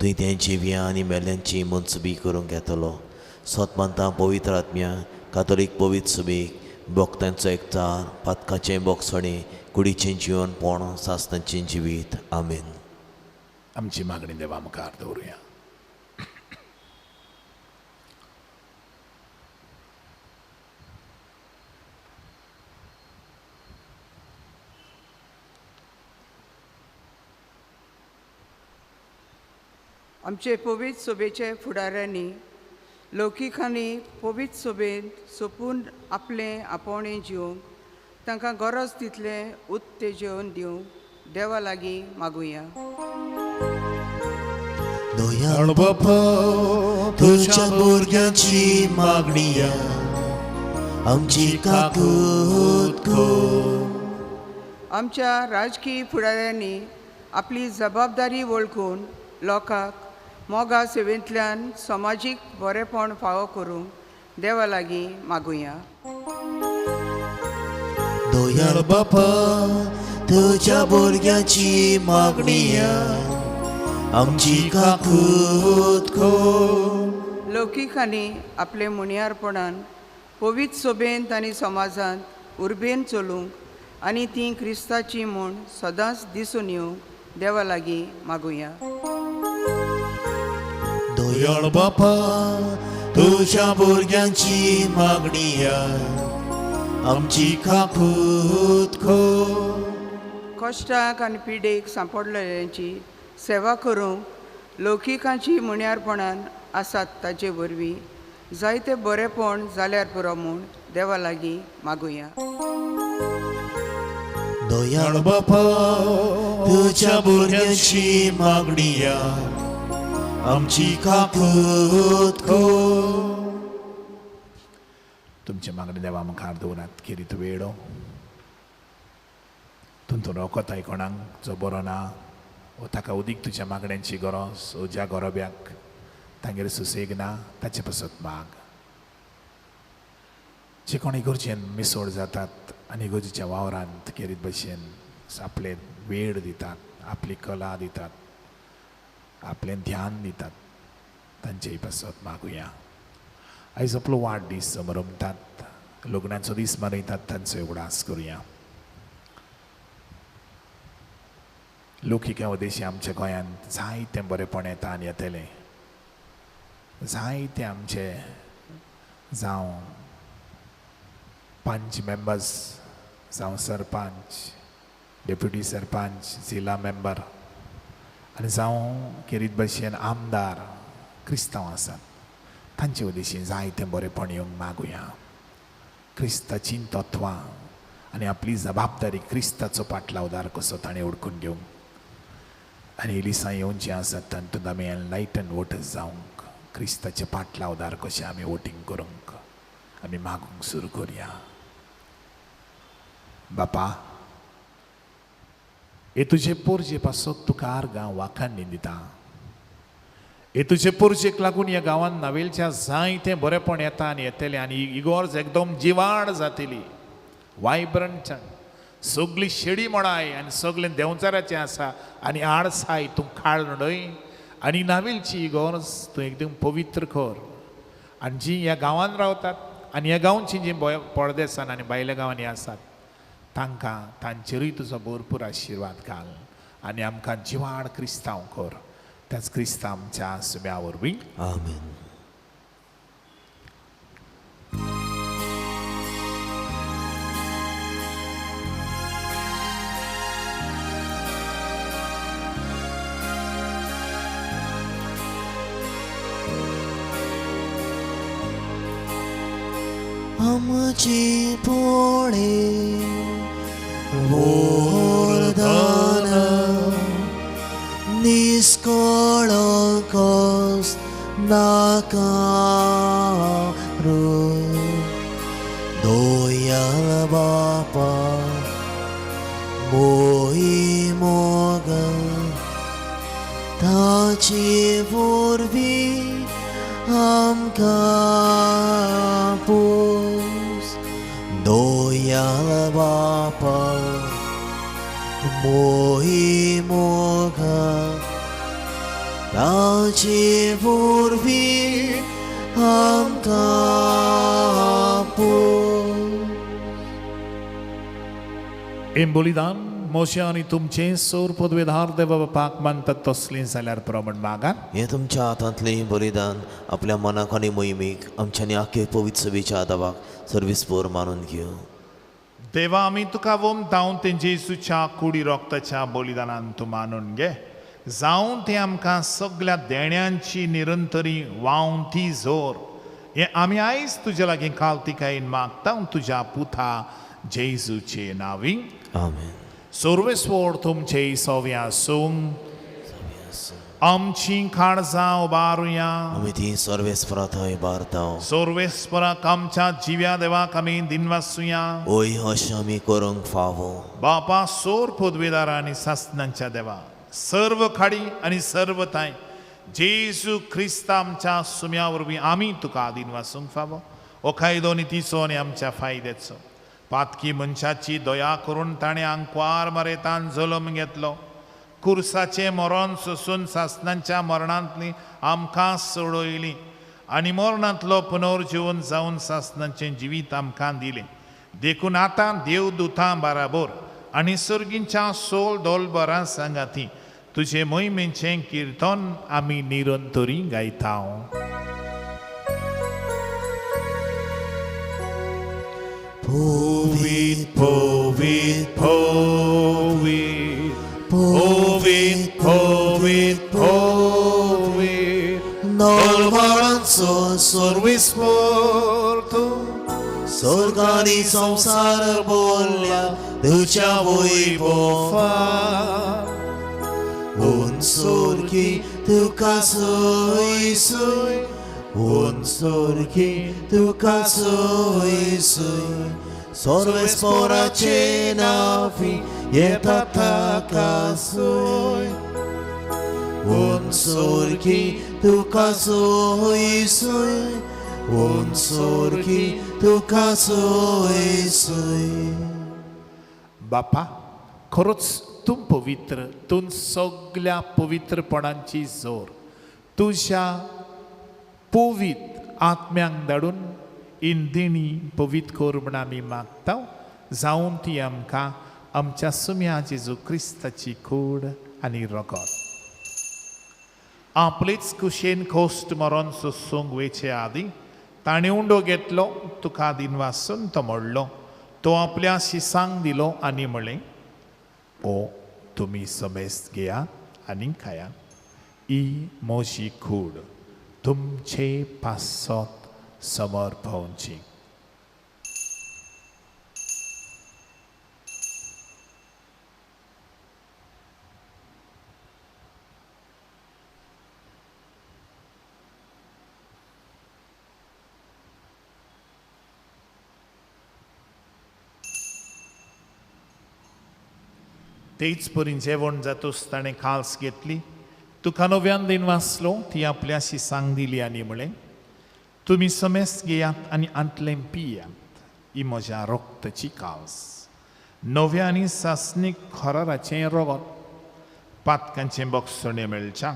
थंय तें जिव्यां आनी मेल्यांची मनसुबी करूंक येतलो. सोतमांतां पवित्र आत्म्या कातोलीक पवित्र सुबेक भक्तांचो एकचार पातकाचें बोगसणें कुडीचें जिवनपण सासणाचें जिवीत. आमेन. आमची मागणी देवा मुखार दवरुया. आमचे पवित्र सोबेचे फुडाऱ्यांनी लौकिकांनी पवित्र सोबेन सोपून आपलें आपोवणें जिवंक तांकां गरज तितलें उत्तेजन दिवंक देवा लागीं मागुया. दयाळ बापा तुझ्या भुरग्यांची मागणी आमची काकूत आमच्या राजकीय फुडाऱ्यांनी आपली जबाबदारी वळखून लोकांक मोगा सेवेंतल्यान समाजीक बरेपण फावो करूंक देवा लागीं मागुया. दयाळ बापा तुझ्या भुरग्यांची मागणी आमची काकूत लौकिकांनी आपले मुनियारपणान पवित्र सोबेंत आनी समाजांत उर्बेन चलूंक आनी ती क्रिस्ताची म्हूण सदांच दिसून येवंक देवा लागीं मागुया. दयाळ बापा, तुझ्या भुरग्यांची मागणी आमची काकूत खो. कश्टाक आनी पिडेक सांपडलेल्यांची सेवा करूंक लौकिकांची मुनियारपणान आसात ताचे वरवीं जायते बरेपण जाल्यार पुरो म्हूण देवा लागीं मागुया. दयाळ बापा, तुझ्या भुरग्यांची मागणी आमची काकूत खो. तुमचे मागणी देवा मुखार दवरात. खेरीत वेळो तुमचो रोखोताय कोणाक जो बरो ना व ताका उदीक तुज्या मागण्यांची गरज व ज्या गरोब्याक तांगेर सुसेग ना ताचे पासत माग. जे कोण इगोर्जेन मिसोड जातात आनी इगोर्जेच्या वावरांत खेरीत भशेन आपले वेळ दितात, आपली कला दितात, आपले ध्यान दितात, तांचेय पासत मागुया. आयज आपलो वाडदीस मनयतात, लग्नाचो दीस मनयतात, तांचोय उगडास करुया. लौकिका उद्देशी आमच्या गोंयांत जायते बरेपण येता आनी येतले. जायते आमचे जावं पंच मेंबर्स, जावं सरपंच, डेप्युटी सरपंच, जिल्ला मेंबर आनी जावं खेरीत भशेन आमदार क्रिस्तांव आसात. तांचे उद्देशी जायते बरेपण येवंक मागुया. क्रिस्ताची तत्वां आनी आपली जबाबदारी क्रिस्ताचो पाटलावदार कसो ताणें ओळखून घेवंक आनी एलिसां येवचें आसात तातूंत आमी एनलायटन वोटर्स जावंक क्रिस्ताचे पाटलावदार कशें आमी वोटींग करूंक आमी मागूंक सुरू करुया. बापा, हे तुजे पोरजे पासत तुका आर्गां वाखाणणी दिता. हे तुजे पोरजेक लागून ह्या गांवांत नावेलच्या जायते बरेपण येता आनी येतले आनी इगोर्ज एकदम जिवाड जातली, वायब्रंट. सगळी शेडी मळाय आनी सगळें देंवचाराचें आसा आनी आडसाय तूं खाळ नडय आनी नावेलची इगोर्ज तूं एकदम पवित्र कर. आनी जीं ह्या गांवांत रावतात आनी ह्या गांवची जीं पळदेसान आनी भायल्या गांवांनी आसात तांकां तांचेरूय तुजो भरपूर आशिर्वाद घाल आनी आमकां जिवाड क्रिस्तांव कर. त्याच क्रिस्तांव आमच्या सुम्या वरवीं आमेन. आमची पोळे वरदान निष्कळंकच नाकारू. दयाळ बापा, मोही मोग ताचे वरवीं आमकां पोस. दयाळ बापा, मोही मोग ताचे वरवीं आमकां पोस. हे बलिदान मोशे आनी तुमचे सोर पदवेदार देवा बापाक मानतात तसलें जाल्यार प्रमाण मागात. हे तुमच्या हातांतलें बलिदान आपल्या मनाक आनी मोहिमेक आमच्यानी आख्खे पवित्र सभेच्या आदावाक सर्विस्पोर मानून घेवं. देवा, आमी तुका वमतांव ते जेजूच्या कुडी रोगताच्या बलिदानान तूं मानून घे. जावं ते आमकां सगळ्या देण्यांची निरंतरी व्हांवन ती जोर. हे आमी आयज तुजे लागीं कालतिकायेन मागता तुज्या पुता जेजूचे नांवी. आमेन. सर्वेस्वर तुमचे सव्या सूंक आमची काळजां उबारुया. आमी ती सर्वेस्पराथंय बारताव. सर्वेस्पराक आमच्या जिव्या देवाक आमी दिनवासुया. ओय अशें आमी करूंक फावो. बापा, सोर पदवेदार आनी सासनांच्या देवा, सर्व खाडी आनी सर्व ताय जेजू क्रिस्त आमच्या सुम्या वरवीं आमी तुका दिनवासूंक फावो. हो कायदो नितीचो आनी आमच्या फायद्याचो. पातकी मनशाची दया करून ताणें आंकवार मरेतान जल्म घेतलो. कुर्साचे मरण सोसून सासनांच्या मरणांतली आमकां सोडयली आनी मरणांतलो पुनर्जीवन जावन सासणाचें जिवीत आमकां दिलें. देखून आतां देवदूतां बाराबर आनी सर्गींच्या सोल दोलबरां सांगाती तुजे मोहिमेचें किर्तन आमी निरंतरी गायता. Povit, povit, povit, povit, povit, povit, Dolvaranzo sorvisporto, sorgani संसार बोलल्या तुझ्या वैभवान. Unsorgi तुका सोय सोय, unsorgi तुका सोय सोय, सर्वेस्पराचे नावी येता ताका सोय. Unsorgi तुका सोय सोय, unsorgi तुका सोय सोय. बापा, खरोच तूं पवित्र, तूं सगळ्या पवित्रपणांची जोर तुझ्या पवित आत्म्यांक धाडून इंदिणी पवित्र कर म्हण आमी मागता. जावन ती आमकां आमच्या सुम्या जेजू क्रिस्ताची कूड आनी रगत. आपलेच कुशेन खोस्ट मरण सोंसूंक वेचे आदी ताणें उंडो घेतलो, तुका दिन वासून तो मोडलो. तो आपल्या शिसांक दिलो आनी म्हळें, ओ तुमी समेस्त घेयात आनी खायात. ही म्हजी कूड तुमचे पासत समर्पणची. तेच परी जेवण जातूस ताणें खास घेतली, तुका नव्यान दिन वाचलो, ती आपल्या शिसांक दिली आनी म्हळें, तुमी समेस्त घेयात आनी आंतलें पियात. ही म्हज्या रक्ताची कास, नव्या आनी सासणीक खराराचें रगत. पातकांचें बक्षणें मेळच्या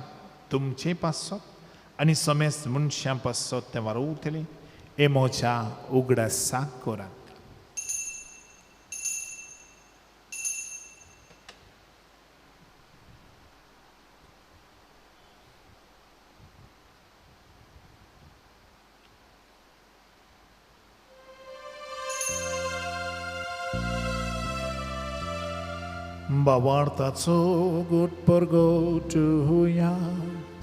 तुमचे पासत आनी समेस्त मनशां पासत तें वारवतलें. हे म्हज्या उगडासाक करात. बावार्थाचो गोड परगोटुया,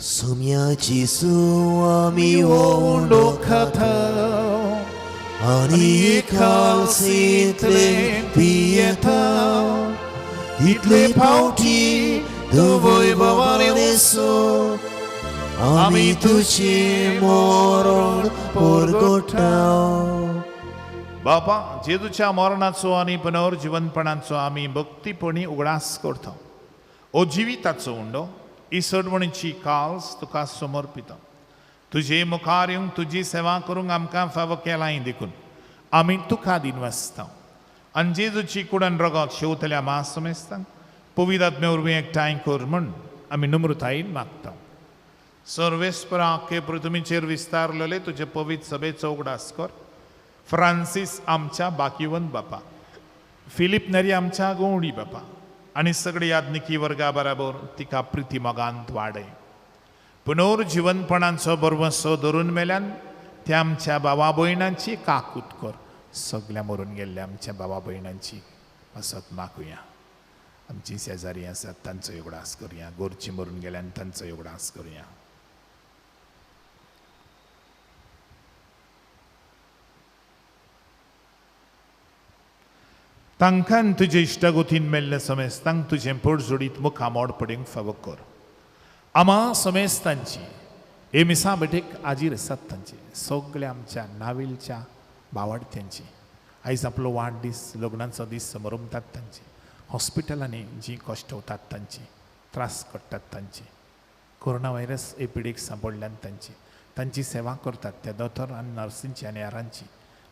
सुम्याची सुव आमी ओंडो खाता आनी खालसीतले पियेता. इतले फावटी तूं वैभवान येसो आमी तुझे मरण परगोटा. बापा, जेजूच्या मरणाचो आनी पुनर्जीवनपणाचो आमी भक्तीपणी उगडास करता. ओ जिविताचो उंडो, ही सडवणीची काल्स तुका समर्पिता. तुजे मुखार येवंक तुजी सेवा करूंक आमकां फावो केलाय देखून आमी तुका दिन वाचता. आनी जेजूची कुडन रगत शेवतल्या महासमेस्तांक पवित्र आत्मे वरवीं एकठांय कर म्हूण आमी नम्रतायेन मागता. सर्वेस्परा आख्खे पृथ्वीचेर विस्तारलेले तुजे पवित्र सभेचो उगडास कर. फ्रांसीस आमच्या बाकीवंत बापा, फिलीप नरी आमच्या गोवडी बापा आनी सगळी याज्ञिकी वर्गा बराबर तिका प्रिती मोगांत वाडय. पुनर्जीवनपणाचो बरवंसो धरून मेल्यान त्या आमच्या भावा भयणांची काकूट कर. सगळ्या मरून गेल्ल्या आमच्या भावा भयणांची पासत मागुया. आमची शेजारी आसात तांचो उगडास करुया. गोरची मरून गेल्यान तांचो उगडास करुया. तांकां तुजे इश्टागोतीन मेल्ले समेस्तांक तुजें पडजोडीत मुखामोड पडूंक फावो कर. आमा समेस्तांची हे मिसा बेटेक आजीर आसात तांची, सगळ्या आमच्या नाविलच्या भावार्थ्यांची आयज आपलो वाडदीस लग्नाचो दीस समरंभतात तांची, हॉस्पिटलांनी जी कश्ट वतात तांची, त्रास काडटात तांची, कोरोना व्हायरस एपिडीक सांपडल्यान तांची सेवा करतात त्या दोतोर आनी नर्सींची आनी हेरांची.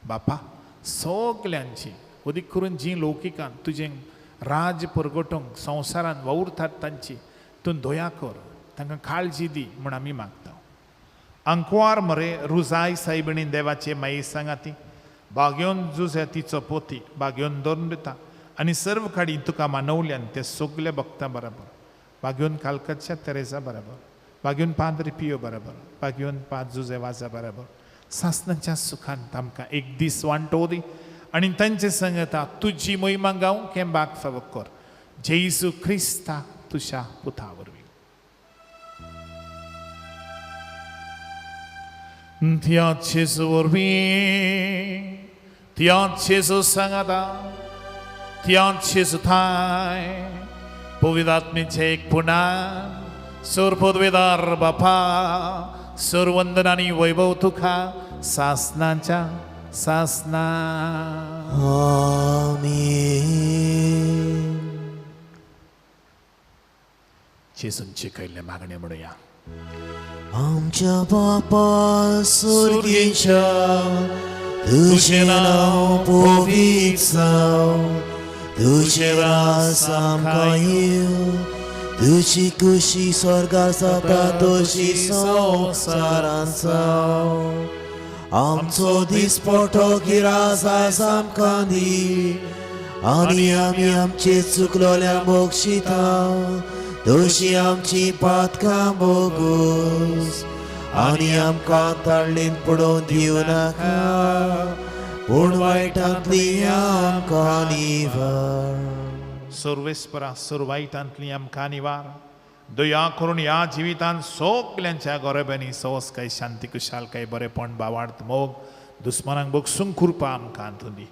बापा, सगल्यांची उदीक करून जी लौकिकान तुजें राज परगटोवंक संवसारान वावुरतात तांची तूं दया कर, तांकां काळजी दी म्हूण आमी मागता. अंकुआर मरे रुजाय सायबिणीन देवाचे माई सांगाती बागेवन जुजे तिचो पोती बागेवन दवरून दिता आनी सर्व काडी तुका मानवल्यान ते सगळे भक्ता बरोबर बागेवन कालकतच्या तेरेसा बरोबर बागेवन पाद्री पियो बरोबर बागेवन पांच जुजे वाजा बरोबर सासनाच्या सुखान तामकां एक दीस वांटो दी आनी तांचे सांगता तुजी मोहिमा गावूं कें बाग फावो कर जेजू क्रिस्ता तुझ्या पुता वरवीं त्याच जेजू वरवीं त्याच जेजू सांगता त्याच जेजू थाय पवित्र आत्मेचे एक पुनान सोर पदवेदार बापा सोर वंदनानी वैभव तुका सासनाच्या सासना आमीन. जेजूंचे कैले मागणे म्हणूया. आमच्या बापा स्वर्गीच्या तुझे नाव पवित्र जावं तुझे राज आमकां येवं तुझी खुशी स्वर्गार जाता तशी संवसारांत जावं आमचो दिसपटो गिराज आज आमकां दी आनी आमी आमचे चुकलोल्या मोक्षिता तशी आमची पातकां बोगूस आनी आमकां ताळणेन पडोवन दिवं नाका पूण वायटांतली आमकां निवार. सर्वेस्परा सर्वायतांतली आमकां निवार दया करून ह्या जिवितांत सगल्यांच्या गोरेब्यांनी सोवस्काय शांती कुशालकाय बरेपण बावार्थ मोग दुस्मनांक बोगसूंक कृपा आमकां आंतून दी.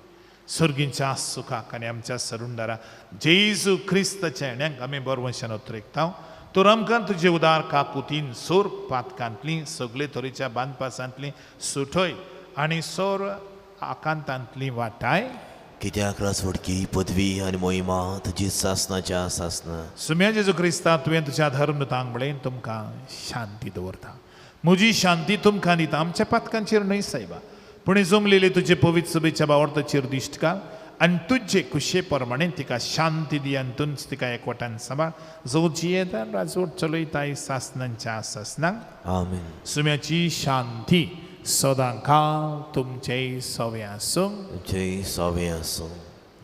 सर्गींच्या सुखाक आनी आमच्या सरुंडारा जेजू क्रिस्ताच्या हेण्याक आमी बरवंशान उतरयता. तर आमकां तुजे उदार काकुतीन सोर पातकांतली सगळे तरेच्या बांदपासांतली सुटय आनी सोर आकांतांतली वाटाय कित्याक रासवडकी पदवी आनी मोहिमा तुजी सासनाच्या सासना. सुम्या जेजू क्रिस्ता तुवें तुज्या धर्मतांक म्हळें तुमकां शांती दवरता. म्हजी शांती तुमकां दिता. आमच्या पातकांचेर न्हय सायबा पूण जमलेले तुजे पवित्र सभेच्या बावर्थाचेर दिश्ट घाल आनी तुजे कुशे प्रमाणे तिका शांती दी आनी तुंच तिका एकवटान सांबाळ जो जियेदार राजवट चलयताय सासनांच्या सासनांक. आमीन. सुम्याची शांती सदां काळ तुमचे सवे आसूं. जय सवे आसूं.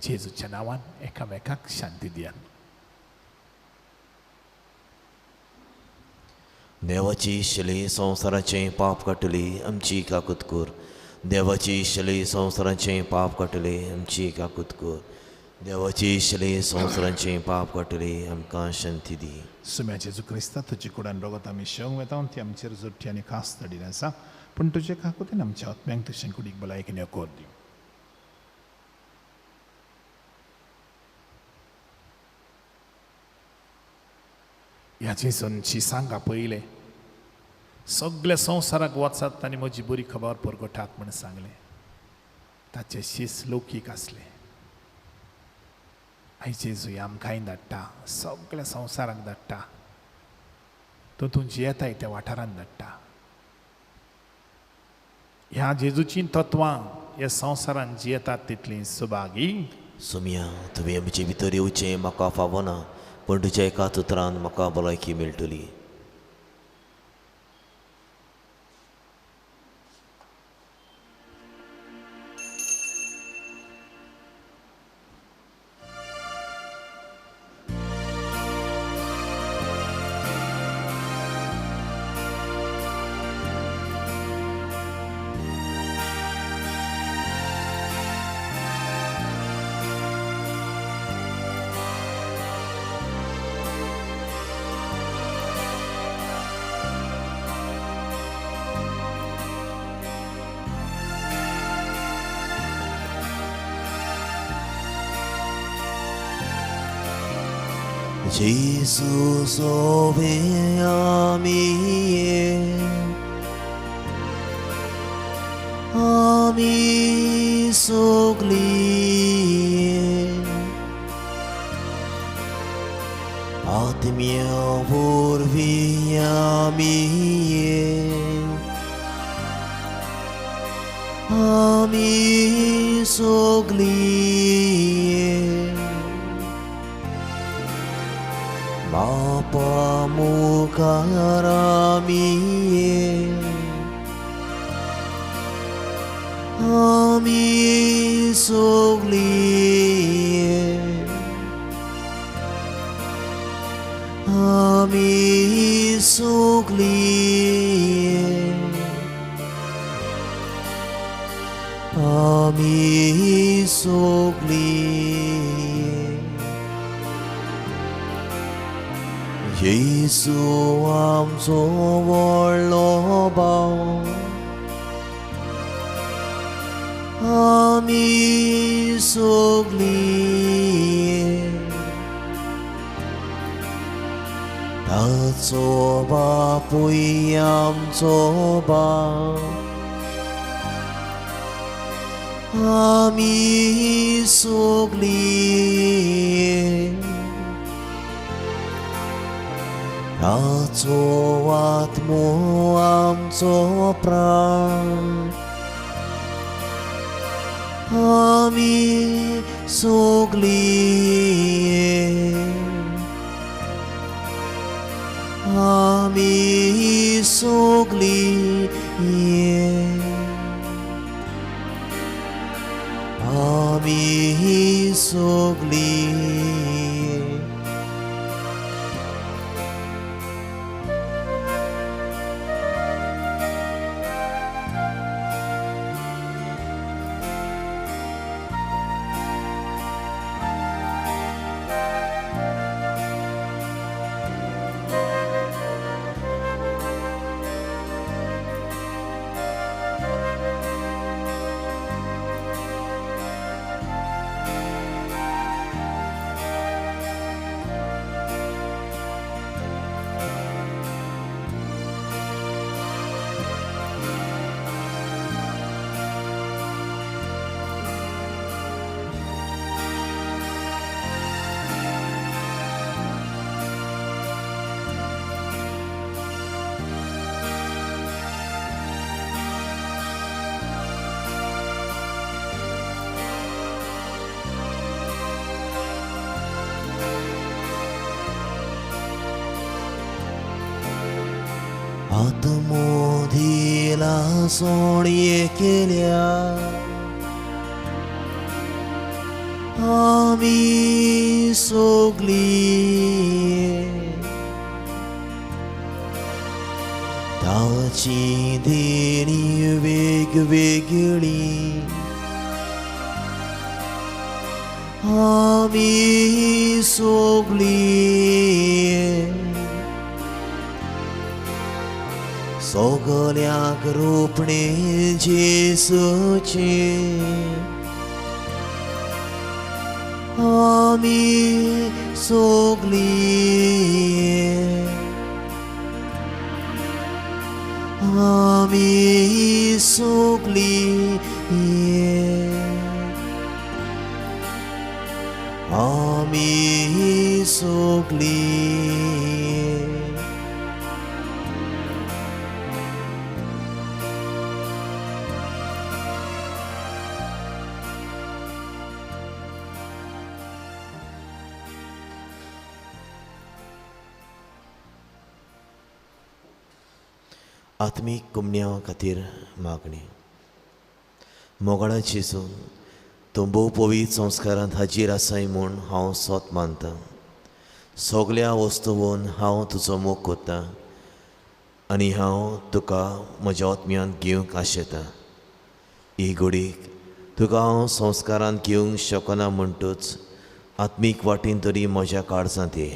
जेजूच्या नांवान एकामेकाक शांती दियात. देवाची शिले संवसाराचें पाप काटली आमची काकूत कर. देवाची शिले संवसाराचें पाप काटली आमची काकूत कर. देवाची शिले संवसाराचें पाप काटली आमकां शांती दी. सुम्या जेजू क्रिस्ता तुजे कुडान रगत आमी शेवंक वेता ती आमचेर जोडटी आनी खास तडीन आसा पूण तुजे काकुतीन आमच्या आत्म्यांक तशें कुडीक भलायकेन येकोर दी. ह्या जेजूंची सांगा पयले सगळ्या संवसाराक वचत आनी म्हजी बरी खबर परगटात म्हण सांगलें. ताचे शीस लौकीक आसले. आयज जेजू आमकांय धाडटा सगळ्या संवसाराक धाडटा. तो तूं जियेताय त्या वाठारांत धाडटा. ह्या जेजूची तत्वां ह्या संवसारांत जियेतात तितली सुभागी. सुम्या तुवें आमचे भितर येवचें म्हाका फावना पूण तुज्या एकाच उतरान म्हाका भलायकी मेळटली. Gesù sove ami soglie atmia vorvi ami soglie Bapa mukarami आमी सगळीं आमी सगळीं आमी सगळीं येसू आमचो व्हडलो भाव आमी सगळीं ताचो बापूय आमचो भाव आमी सगळीं ताचो आत्मो आमचो प्राण आमी सगळीं आमी सगळीं आमी सगळीं आत्मोधीला सोडये केल्या आमी सगळीं ताची देणी वेगवेगळी आमी सगळीं सगळ्याक रोपणे जेसूचे आमी सगळीं आमी सगळीं आमी सगळीं आत्मीक कुमण्या खातीर मागणी मोगळा जेजू तूं भोव पवित्र संस्कारांत हाजीर आसाय म्हूण हांव सोत मानतां सगळ्या वस्तूवन हांव तुजो मोग कोत्तां आनी हांव तुका म्हज्या आत्म्यांत घेवंक आशेतां ही घडीक तुका हांव संस्कारांत घेवंक शकना म्हणटूच आत्मीक वाटेन तरी म्हज्या काळजांत ये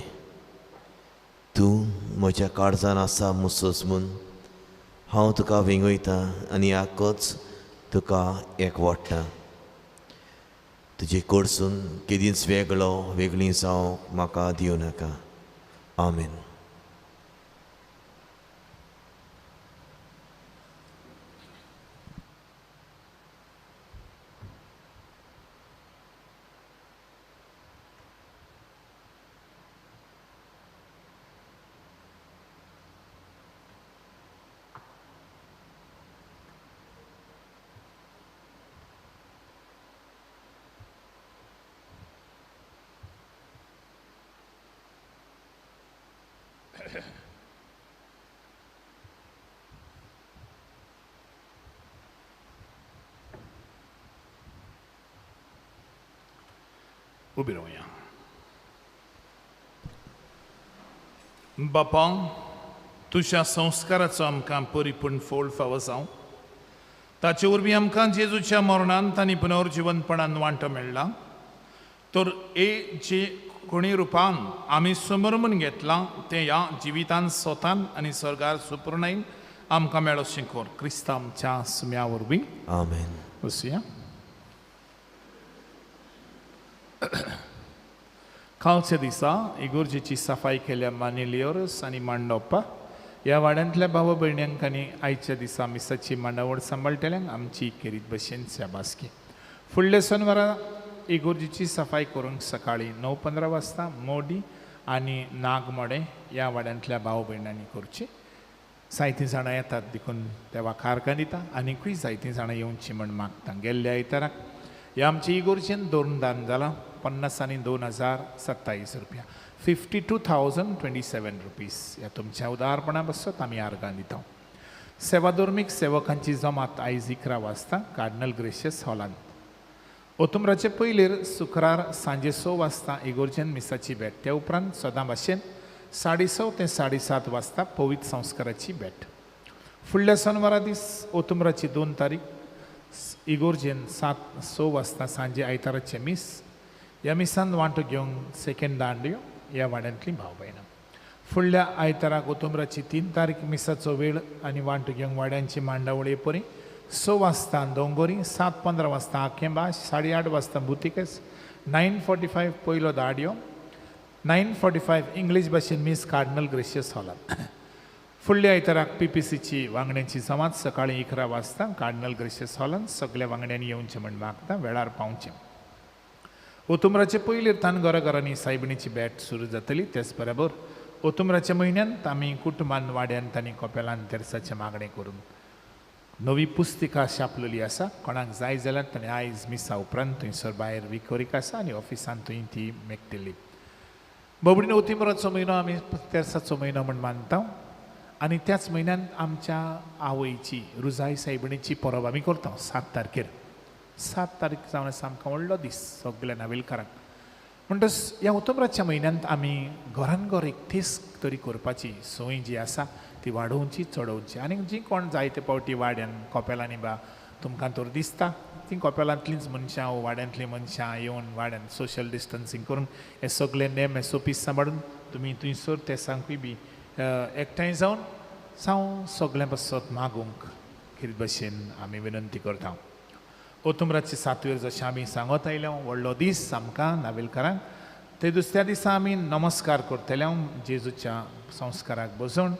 तूं म्हज्या काळजांत आसा मुसोस म्हूण हांव तुका विंगयतां आनी आक्कोच तुका एकवडटां तुजे कडसून केदींच वेगळी जावंक म्हाका दिवं नाका आमेन. उबी रावया. बापा, तुझ्या संस्काराचो आमकां परिपूर्ण फोळ फावो जावं. ताचे वरवीं आमकां जेजूच्या मरणांत आनी पुनर्जीवनपणान वांटो मेळ्ळा. तर जे कोणी रुपान आमी समरमून घेतलां तें ह्या जिवितांत स्वतान आनी स्वर्गार सुपूर्णायेन आमकां मेळोशें कर. क्रिस्ता आमच्या सुम्या वरवीं आमेन. बसुया. कालच्या दिसा इगोर्जेची सफाई केल्या मानेलियोरस आनी मांडोप्पा ह्या वाड्यांतल्या भाव भयण्यांक आनी आयच्या दिसा मिसाची मांडावळ सांबाळटल्यांक आमची खेरीत भशेन शाबासकी. फुडल्या शेनवारा इगोर्जेची सफाई करूंक सकाळीं 9:15 वाजता मोडी आनी नागमोडे ह्या वाड्यांतल्या भाव भयणांनी करची. जायतीं जाणां येतात देखून देवा कारकां दिता. आनीकूय जायतीं जाणां येवची म्हण मागता. गेल्ल्या आयताराक ह्या आमच्या इगोर्जेन 2 दान जालां. 50 आनी 2027 रुपया, 52,027 रुपीज. ह्या तुमच्या उदारपणा बसत आमी आर्गां दिता. सेवाधर्मीक सेवकांची जमात आयज 11 वाजता कार्डिनल ग्रेशियस हॉलांत. ओतुंबराचे पयलीर शुक्रार सांजे 6 वाजता इगोर्जेन मिसाची भेट. त्या उपरांत सदां भाशेन 6:30 ते 7:30 वाजता पवित्र संस्काराची भेट. फुडल्या शेनवारा दीस ओतुंबराची 2 तारीख इगोर्जेन 6 वाजता सांजे आयताराचे मीस. ह्या मिसान वांटो घेवंक सेकंड दांड्यो ह्या वाड्यांतलीं भाव भयणां. फुडल्या आयताराक ओतुंबराची 3 तारीख मिसाचो वेळ आनी वांटो घेवंक वाड्यांची मांडावळ येपरी 6 वाजता दोंगोरी, 7:15 वाजता आखेंबाश, 8:30 वाजता बुतिकेस, 9:45 पयलो दांड्यो, 9:45 इंग्लीश भाशेन मीस कार्डिनल ग्रेशियस हॉलांत. फुडल्या आयताराक PPCची वांगड्यांची जमात सकाळीं 11 वाजता कार्डिनल ग्रेशियस हॉलांत सगळ्या वांगड्यांनी येवचें म्हण मागता. वेळार पावचें. ओतुंबराचे पयलीर तान घराघरांनी सायबिणीची भेट सुरू जातली. तेच बरोबर ओतुंबराच्या म्हयन्यांत आमी कुटुंबान वाड्यांत आनी कपेलांत तेरसाचें मागणें करून नवी पुस्तिका छापलेली आसा. कोणाक जाय जाल्यार ताणें आयज मिसा उपरांत थंयसर भायर विकोरीक आसा आनी ऑफिसांत थंय ती मेकटली. बाबडीन ओतुंबराचो म्हयनो आमी तेरसाचो म्हयनो म्हण मानता. आनी त्याच म्हयन्यांत आमच्या आवयची रुजाई सायबिणीची परब आमी करता 7 तारखेर. 7 तारीख जावन आसा आमकां व्हडलो दीस सगळ्या नावेलकारांक. म्हणटच ह्या ओतुंबराच्या म्हयन्यांत आमी घरान घर एक तेस तरी करपाची संवय जी आसा ती वाडोवची चडोवची. आनी जी कोण जायते पावटी वाड्यान कपेलांनी बा तुमकां तर दिसता ती कपेलांतलींच मनशां वाड्यांतलीं मनशां येवन वाड्यान सोशल डिस्टन्सींग करून हे सगळे नेम SOPs सांबाळून तुमी थंयसर ते सांगूय बी एकठांय जावन सगळें बसत मागूंक खेरीत भशेन आमी विनंती करता. ओतुंबराचे 7वेर जशें आमी सांगत आयले व्हडलो दीस आमकां नावेलकारांक. ते दुसऱ्या दिसा आमी नमस्कार करतले जेजूच्या संस्काराक बसोवन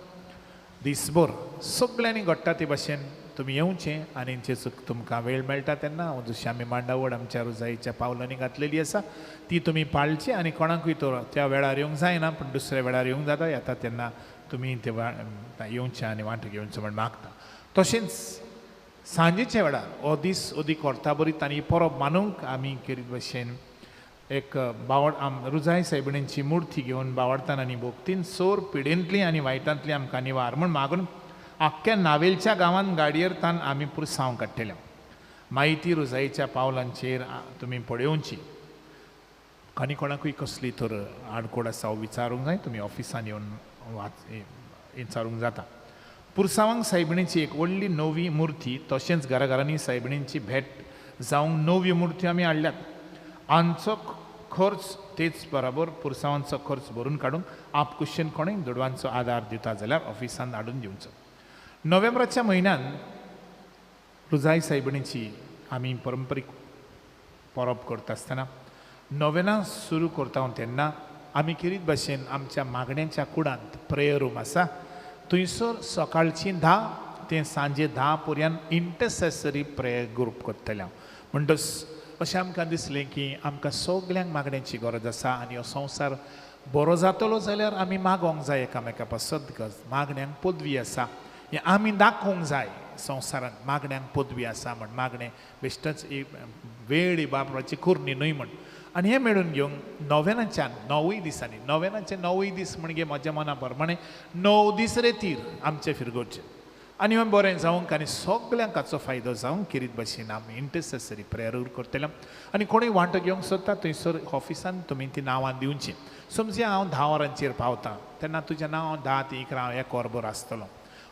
दिसभर सगळ्यांनी घडटा ते भाशेन तुमी येवचें. आनी जेजूक तुमकां वेळ मेळटा तेन्ना जशी आमी मांडावळ आमच्या रुजाईच्या पावलांनी घातलेली आसा ती तुमी पाळची. आनी कोणाकूय तर त्या वेळार येवंक जायना पूण दुसऱ्या वेळार येवंक जाता येता तेन्ना तुमी ते येवचें आनी वांटो घेवचो म्हण मागता. तशेंच सांजेच्या वेळार हो दीस अदीक व्हरताबरीत आनी परब मानूंक आमी खेरीत भशेन एक रुजाई सायबिणींची मुर्ती घेवन बावडतान आनी भोगतीन सोर पिडेंतली आनी वायटांतली आमकां निवार म्हण मागून आख्ख्या नावेलच्या गांवांत गाडयेर तान आमी पुरसांव काडटले. माहिती रुजाईच्या पावलांचेर तुमी पळोवची. आनी कोणाकूय कसली तर आडकोड आसा विचारूंक जाय तुमी ऑफिसान येवन विचारूंक जाता. पुरसांवांक सायबिणीची एक व्हडली नवी मुर्ती तशेंच घराघरांनी सायबिणींची भेट जावंक नव्यो मुर्त्यो आमी हाडल्यात. हांचो खर्च तेच बरोबर पुरसांवांचो खर्च भरून काडून आपकुशेन कोणें दुडवांचो आदार दिता जाल्यार ऑफिसान हाडून दिवचो. नोव्हेंबराच्या म्हयन्यात रुजाई सायबिणीची आमी परंपरीक परब करता आसतना नोवेनां सुरू करता तेन्ना आमी खेरीत भशेन आमच्या मागण्यांच्या कुडांत प्रेयर रूम आसा थंयसर सकाळची 10 ते सांजे 10 पर्यंत इंटरसेसरी प्रेयर ग्रूप करतले. म्हणटच अशें आमकां दिसलें की आमकां सगल्यांक मागण्यांची गरज आसा आनी हो संवसार बरो जातलो जाल्यार आमी मागोंक जाय एकामेका पासत. बिकॉज मागण्यांक पदवी आसा हें आमी दाखोवंक जाय संवसारांत मागण्यांक पदवी आसा म्हण. मागणें बेश्टच वेळ बाबराची कुर्णी न्हय म्हण. आनी हें मेळून घेवंक नोवेनाच्या 9 दिसांनी नोवेनाचे 9 दीस म्हणजे म्हज्या मना प्रमाणें 9 दीस रेतीर आमचे फिरगोवचे. आनी हें बरें जावंक आनी सगल्यांक हाचो फायदो जावंक किरीत भाशेन आमी इंटरसेसरी प्रेयर करतले आनी कोणूय वांटो घेवंक सोदता थंयसर ऑफिसान तुमी ती नांवां दिवची समजे हांव 10 वरांचेर पावतां तेन्ना तुजें नांव 10 ते 1 वरभर आसतलो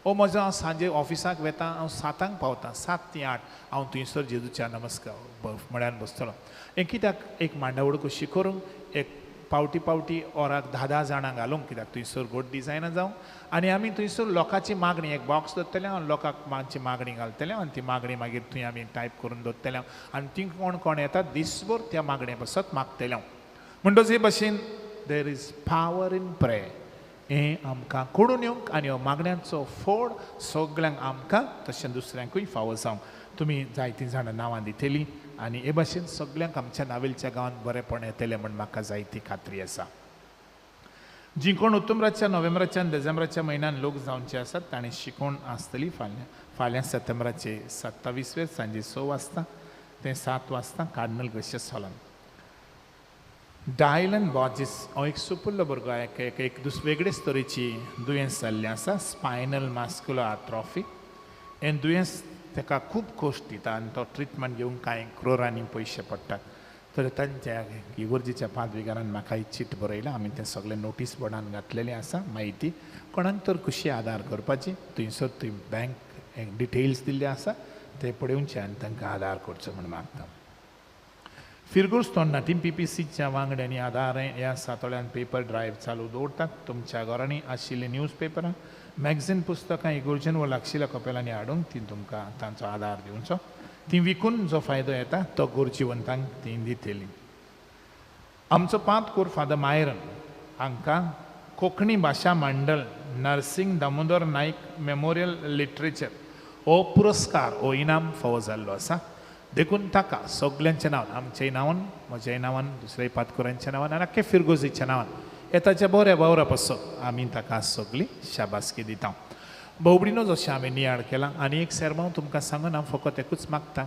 ओ म्हजो हांव सांजे ऑफिसाक वेता हांव 7 पावतां 7 ते 8 हांव थंयसर जेजूच्या नमस्कार म्हळ्यार बसतलो हें कित्याक एक मांडावळ कशी करूंक एक पावटी ओराक 10 जाणां घालूंक कित्याक थंयसर गोड डिजायनां जावं आनी आमी थंयसर लोकांची मागणी एक बॉक्स दवरतले हांव लोकांक मातशी मागणी घालतले आनी ती मागणी मागीर थंय आमी टायप करून दवरतले आनी ती कोण येता दिसभर त्या मागणे बसत मागतले म्हणटच हे भाशेन there is power in prayer हें आमकां कळून येवंक आनी ह्यो मागण्यांचो फोड सगल्यांक आमकां तशें दुसऱ्यांकूय फावो जावंक तुमी जायतीं जाणां नांवां दितलीं आनी हे भाशेन सगल्यांक आमच्या नावेलच्या गांवांत बरेंपण येतलें म्हण म्हाका जायती खात्री आसा जी कोण उत्तमराच्या नोव्हेंबराच्या आनी डिसेंबराच्या म्हयन्यान लोक जावचे आसात ताणें शिकोवण आसतली फाल्यां सप्टेंबराचे 27 सांजे 6 वाजता ते 7 वाजता कार्डिनल ग्रेशियस हॉलान डायलन बॉजीस हो एक सुपुल्लो भुरगो एक वेगळेच तरेची दुयेंस जाल्ली आसा स्पायनल मास्कुलर आर्थ्रोफी हें दुयेंस ताका खूब कोश्ट दिता आनी तो ट्रिटमेंट घेवंक कांय क्रोरांनी पयशे पडटात तर तांच्या इगोर्जेच्या पाद्विकारान म्हाका एक चीट बरयला आमी तें सगळें नोटीस बोर्डान घातलेलें आसा म्हायती कोणाक तर खुशी आदार करपाची थंयसर थंय बँक डिटेल्स दिल्ले आसा ते पळोवचे आनी तांकां आदार करचो म्हण मागता फिरगूर्स तोंडा टीम PPCच्या वांगड्यांनी आदार ह्या सातोळ्यान पेपर ड्रायव्ह चालू दवरतात तुमच्या घरांनी आशिल्लीं न्यूज पेपरां मॅगझीन पुस्तकां इगोर्जेन वा लागशिल्ल्या कपेलांनी हाडून ती तुमकां तांचो आदार दिवचो ती विकून जो फायदो येता तो गोरजीवंतांक ती दितली आमचो पांत कोर फादर मायरन हांकां कोंकणी भाशा मंडळ नर्सिंग दामोदर नायक मेमोरियल लिटरेचर हो पुरस्कार हो इनाम फावो जाल्लो आसा देखून ताका सगल्यांच्या नांवान आमच्याय नांवान म्हज्याय नांवान दुसऱ्या पातकुरांच्या नांवान आनी आख्खे फिरगोजीच्या नांवान येताच्या बऱ्या वावरा पासत आमी ताका सगळी शाबासकी दिता भोवडीनो जशें आमी नियाळ केला आनी एक सेर्मांव तुमकां सांगून हांव फकत एकूच मागता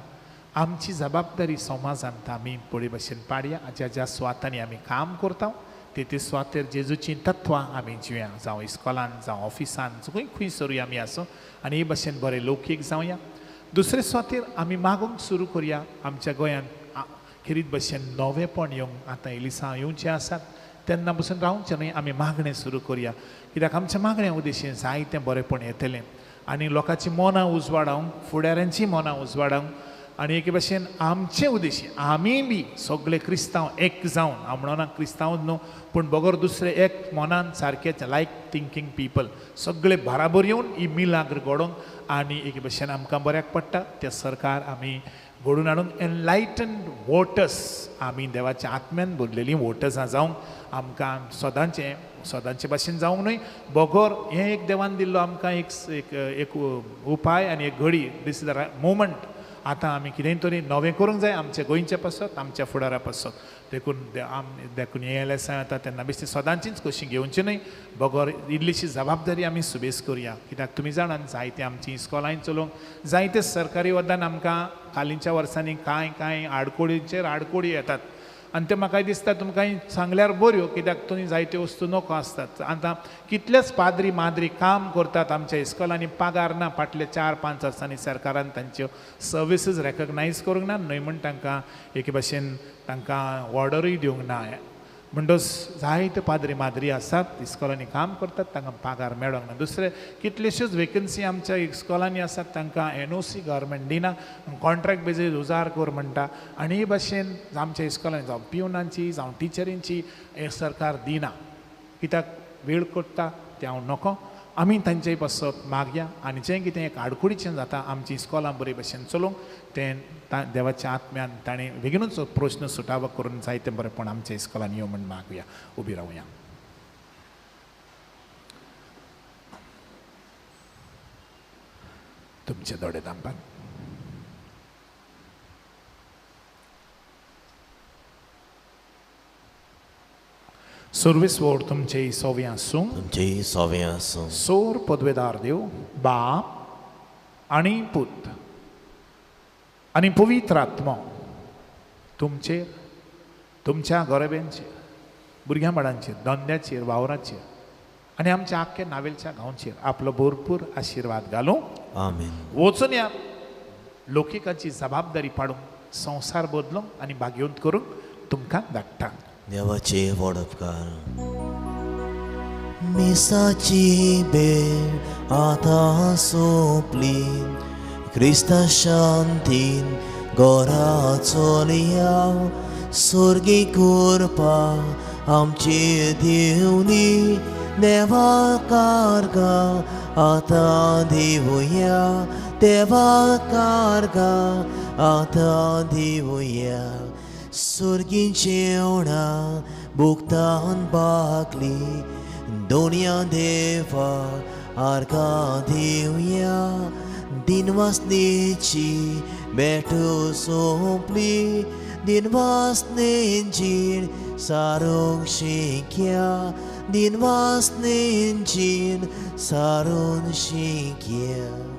आमची जबाबदारी समाजांत आमी बरे भशेन पाडया ज्या सुवातांनी आमी काम करता ते सुवातेर जेजूची तत्वां आमी जिवया जावं इस्कॉलान जावं ऑफिसान खंय सरूय आमी आसूं आनी हे भशेन बरें लौकीक जावया दुसरे सुवातेर आमी मागूंक सुरू करया आमच्या गोंयांत खिरीत भशेन नवेपण येवंक आतां एलिसां येवचे आसात तेन्ना बसून रावचें न्हय आमी मागणें सुरू करया कित्याक आमच्या मागण्या उद्देशीन जायतें बरेंपण येतलें आनी लोकांची मनां उजवाडावंक फुडाऱ्यांची मनां उजवाडावंक आनी एके भशेन आमचे उद्देशी आमी बी सगळे क्रिस्तांव एक जावन हांव म्हणना क्रिस्तांवच न्हू पूण बगर दुसरे एक मनान सारकेच लायक थिंकींग पीपल सगळे बराबर येवन ही मिलाग्र घडोवंक आनी एके भशेन आमकां बऱ्याक पडटा तें सरकार आमी घडोवन हाडूंक एनलायटन्ड वोटर्स आमी देवाच्या आत्म्यान भरलेलीं वोटर्सां जावंक आमकां सदांचे भाशेन जावंक न्हय बगर हें एक देवान दिल्लो आमकां एक उपाय आनी एक घडी दीस इज द मोमेंट आतां आमी कितेंय तरी नवें करूंक जाय आमच्या गोंयच्या पासत आमच्या फुडारा पासत देखून हे एलएसआय येता तेन्ना बेश्टी सदांचीच कशी घेवची न्हय बगर इल्लीशी जबाबदारी आमी सुबेज करुया कित्याक तुमी जाणात जायते आमची इस्कॉलांय चलोवंक जायते सरकारी वदान आमकां हालींच्या वर्सांनी कांय आडकोळींचेर आडकोळी येतात आनी ते म्हाका दिसता तुमकां सांगल्यार बऱ्यो कित्याक तुमी जायत्यो वस्तू नोको आसतात आतां कितलेच पाद्री माद्री काम करतात आमच्या इस्कॉलांनी पगार ना फाटले 4-5 वर्सांनी सरकारान तांच्यो सर्विसीस रेकग्नायज करूंक ना न्हय म्हण तांकां एके भशेन तांकां ऑर्डरूय दिवंक ना म्हणटच जायते पाद्री माद्री आसात इस्कॉलांनी काम करतात तांकां पगार मेळोंक ना दुसरे कितलेश्योच वेकन्सी आमच्या इस्कॉलांनी आसात तांकां NOC गव्हर्मेंट दिना कॉन्ट्रॅक्ट बेजीस उजार कर म्हणटा आनी हे भशेन आमच्या इस्कॉलांनी जावं पिवनांची जावं टिचरींची हे सरकार दिना कित्याक वेळ करता तें हांव नोको आमी तांचेय पासत मागया आनी जें कितें एक आडकुडीचें जाता आमची इस्कॉलां बरे भशेन चलोवंक तें देवाच्या आत्म्यान ताणें बेगीनूच प्रश्न सुटावो करून जायतें बरेंपण आमच्या इस्कॉलांनी यो म्हण मागुया उबी रावया तुमचे दोळे दांबात सोर्विसवो तुमचे सोवें आसूं तुमचेय सोवें आसूं सोर पदवेदार देव बाप आनी पूत आनी पवित्र आत्मो तुमचेर तुमच्या गरबेंचेर भुरग्यां बाळांचेर धंद्याचेर वावराचेर आणि आमच्या आख्या नावेलच्या गांवचेर आपलो भरपूर आशीर्वाद घालूं. आमीन. वचून या लोकिकाची जबाबदारी पाडूंक संवसार बदलूंक आनी भाग्यवंत करूंक तुमकां धाडटा. देवाचे व्हड उपकार. मिसाची बेळ आतां सोंपली, क्रिस्ता शांतीन घरा चलया, स्वर्गी कृपा आमची दिवनी, देवा कारगा आतां दिवया, देवा कारगा आतां दिवया. स्वर्गीन जेवणा भुगतान बागली, दोनिया देवा आर्गा दिवया, दिनवासनेची बेटो सोंपली, दिनवासनेंचीन सारूंक शिंक्या, दिनवासनेंचीन सारून शिंक्या.